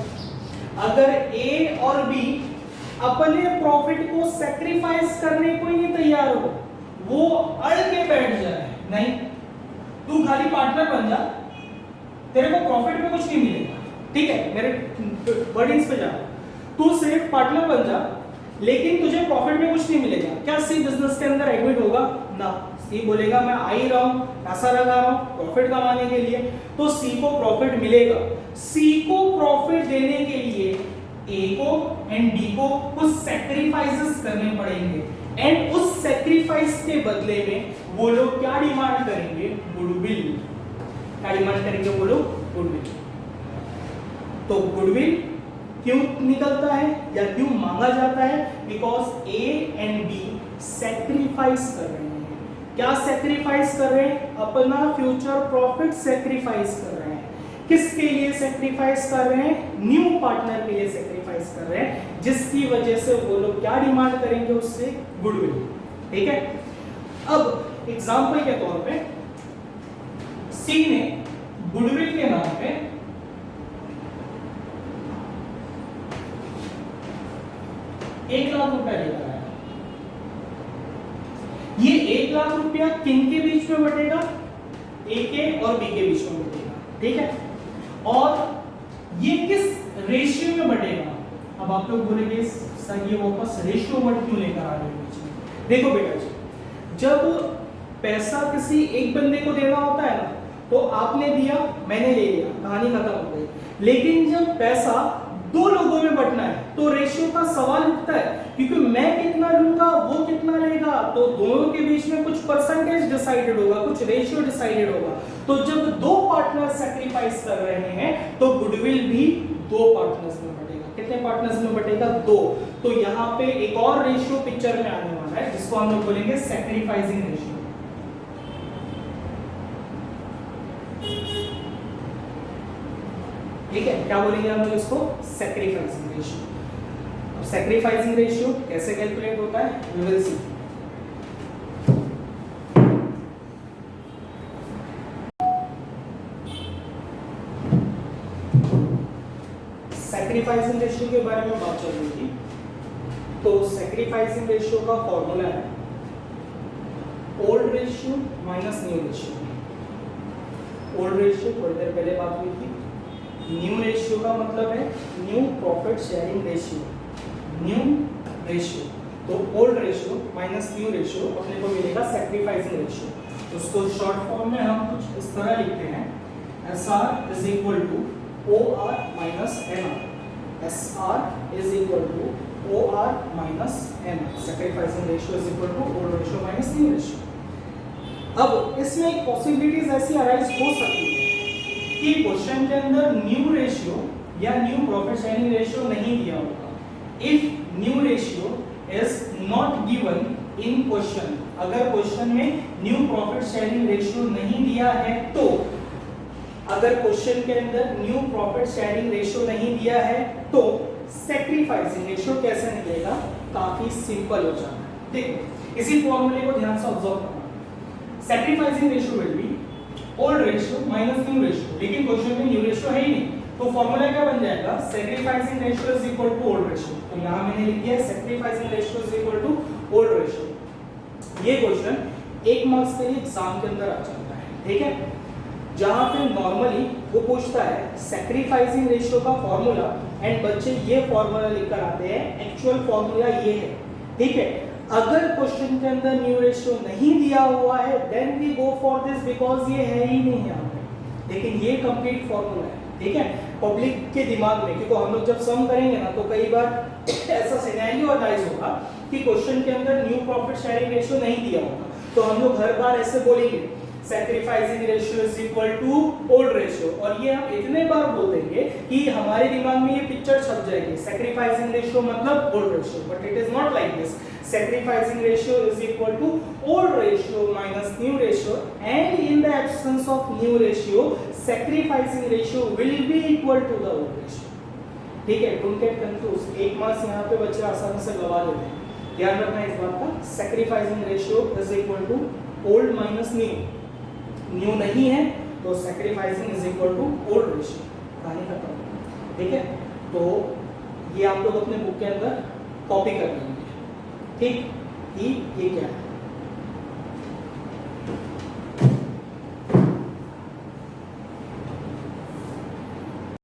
अगर ए और बी अपने प्रॉफिट को सेक्रीफाइस करने को ही नहीं तैयार हो, वो अड़ के बैठ जाए, नहीं तू खाली पार्टनर बन जा, तेरे को प्रॉफिट में कुछ नहीं मिलेगा, ठीक है, मेरे वर्डिंग्स पे जा, तू सिर्फ पार्टनर बन जा लेकिन तुझे प्रॉफिट में कुछ नहीं मिलेगा। क्या सी बिजनेस के अंदर एडमिट होगा? ना, सी बोलेगा मैं आ ही रहा हूं, पैसा लगा रहा हूं प्रॉफिट कमाने के लिए, तो सी को प्रॉफिट मिलेगा। सी को प्रॉफिट देने के लिए ए को एंड डी को कुछ सैक्रिफाइसेस करने पड़ेंगे, एंड उस सैक्रिफाइस के बदले में वो लोग क्या डिमांड करेंगे? गुडविल। क्या डिमांड करेंगे वो लोग? गुडविल। तो गुडविल क्यों निकलता है या क्यों मांगा जाता है? Because A and B sacrifice कर रहे हैं। क्या सैक्रिफाइस कर रहे हैं? अपना फ्यूचर प्रॉफिट सैक्रिफाइस कर रहे हैं। किसके लिए सैक्रिफाइस कर रहे हैं? न्यू पार्टनर के लिए सैक्रिफाइस कर रहे हैं, जिसकी वजह से वो लोग क्या डिमांड करेंगे उससे? गुडविल। ठीक है, अब एग्जांपल के तौर पे सी ने गुडविल के नाम पे ₹1,00,000 लेकर आया। ये ₹1,00,000 किन के बीच में बटेगा? ए के और बी के बीच में बटेगा, ठीक है। और ये किस रेशियो में बटेगा? अब आप लोग बोलेंगे सर ये वापस रेशियो वर्ड क्यों लेकर आ रहे हो बीच में? देखो बेटा जी, जब पैसा किसी एक बंदे को देना होता है ना, तो आपने दिया मैंने ले लिया, कहानी खत्म हो गई। लेकिन जब पैसा दो लोगों में बंटना है तो रेशियो का सवाल उठता है, क्योंकि मैं कितना लूंगा वो कितना लेगा, तो दोनों के बीच में कुछ परसेंटेज डिसाइडेड होगा, कुछ रेशियो डिसाइडेड होगा। तो जब दो पार्टनर सैक्रिफाइस कर रहे हैं तो गुडविल भी दो पार्टनर्स में बटेगा। कितने पार्टनर्स में बटेगा? दो। तो यहाँ पे एक और रेशियो पिक्चर में आने वाला है, जिसको हम लोग बोलेंगे सैक्रिफाइसिंग रेशियो। ठीक है, क्या बोलेंगे हम लोग इसको? Sacrificing ratio. अब सैक्रिफाइसिंग रेशियो कैसे कैलकुलेट होता है? We will see. Sacrificing ratio के बारे में बात चल रही थी, तो सैक्रिफाइसिंग रेशियो का फॉर्मूला है old ratio minus new ratio. Old ratio थोड़ी देर पहले बात हुई थी। न्यू रेशियो का मतलब है new profit sharing ratio, new ratio. तो old ratio minus new ratio अपने को मिलेगा सैक्रिफाइसिंग रेशियो। उसको शॉर्ट फॉर्म में हम कुछ इस तरह लिखते हैं, SR is equal to OR minus NR। SR is equal to OR minus NR। Sacrificing ratio is equal to old ratio minus new ratio. अब इसमें एक पॉसिबिलिटीज ऐसी अराइज हो सकती है कि क्वेश्चन के अंदर न्यू रेशियो या न्यू प्रॉफिट शेयरिंग रेशियो नहीं दिया होगा। If new ratio is not given in question, अगर क्वेश्चन में न्यू प्रॉफिट शेयरिंग रेशियो नहीं दिया है, तो अगर क्वेश्चन के अंदर न्यू प्रॉफिट शेयरिंग रेशियो नहीं दिया है तो सैक्रिफाइसिंग रेशियो कैसे निकलेगा? काफी सिंपल हो जाता है। देखो इसी फॉर्मूले को ध्यान से ऑब्जर्व करना। Sacrificing ratio will be old ratio minus new ratio, लेकिन क्वेश्चन में न्यू रेशियो है ही नहीं, तो फॉर्मूला क्या बन जाएगा? Sacrificing ratio is equal to old ratio. तो यहां मैंने लिख दिया sacrificing ratio is equal to old ratio. ये क्वेश्चन 1 मार्क्स के लिए एग्जाम के अंदर आ जाता है, ठीक है, जहां पे नॉर्मली वो पूछता है सैक्रिफाइसिंग रेशियो का फॉर्मूला, एंड बच्चे ये फॉर्मूला लिखकर आते हैं, एक्चुअल फॉर्मूला ये है, ठीक है। अगर क्वेश्चन के अंदर न्यू रेशियो नहीं दिया हुआ है then we go for this, because ये है ही नहीं यहाँ पे, लेकिन ये कंप्लीट फॉर्मूला है, ठीक है। पब्लिक के दिमाग में, क्योंकि हम लोग जब सम करेंगे ना तो कई बार ऐसा सिनेरियो अराइज होगा कि क्वेश्चन के अंदर न्यू प्रॉफिट शेयरिंग रेशियो नहीं दिया होगा, तो हम लोग हर बार ऐसे बोलेंगे sacrificing ratio is equal to old ratio. और ये हम इतने बार बोल देंगे कि हमारे दिमाग में ये पिक्चर छप जाएगी, सैक्रिफाइसिंग रेशियो मतलब old ratio, but it is not like this. Sacrificing ratio is equal to old ratio minus new ratio, and in the absence of new ratio, sacrificing ratio will be equal to the old ratio. ठीक है, don't get confuse. एक marks यहाँ पे बच्चे आसानी से गवा देते हैं, ध्यान रखना इस बात का। Sacrificing ratio is equal to old minus new, new नहीं है तो sacrificing is equal to old ratio, कहानी खत्म। ठीक है, तो ये आप लोग अपने बुक के अंदर कॉपी कर लेंगे, ठीक, ये क्या है।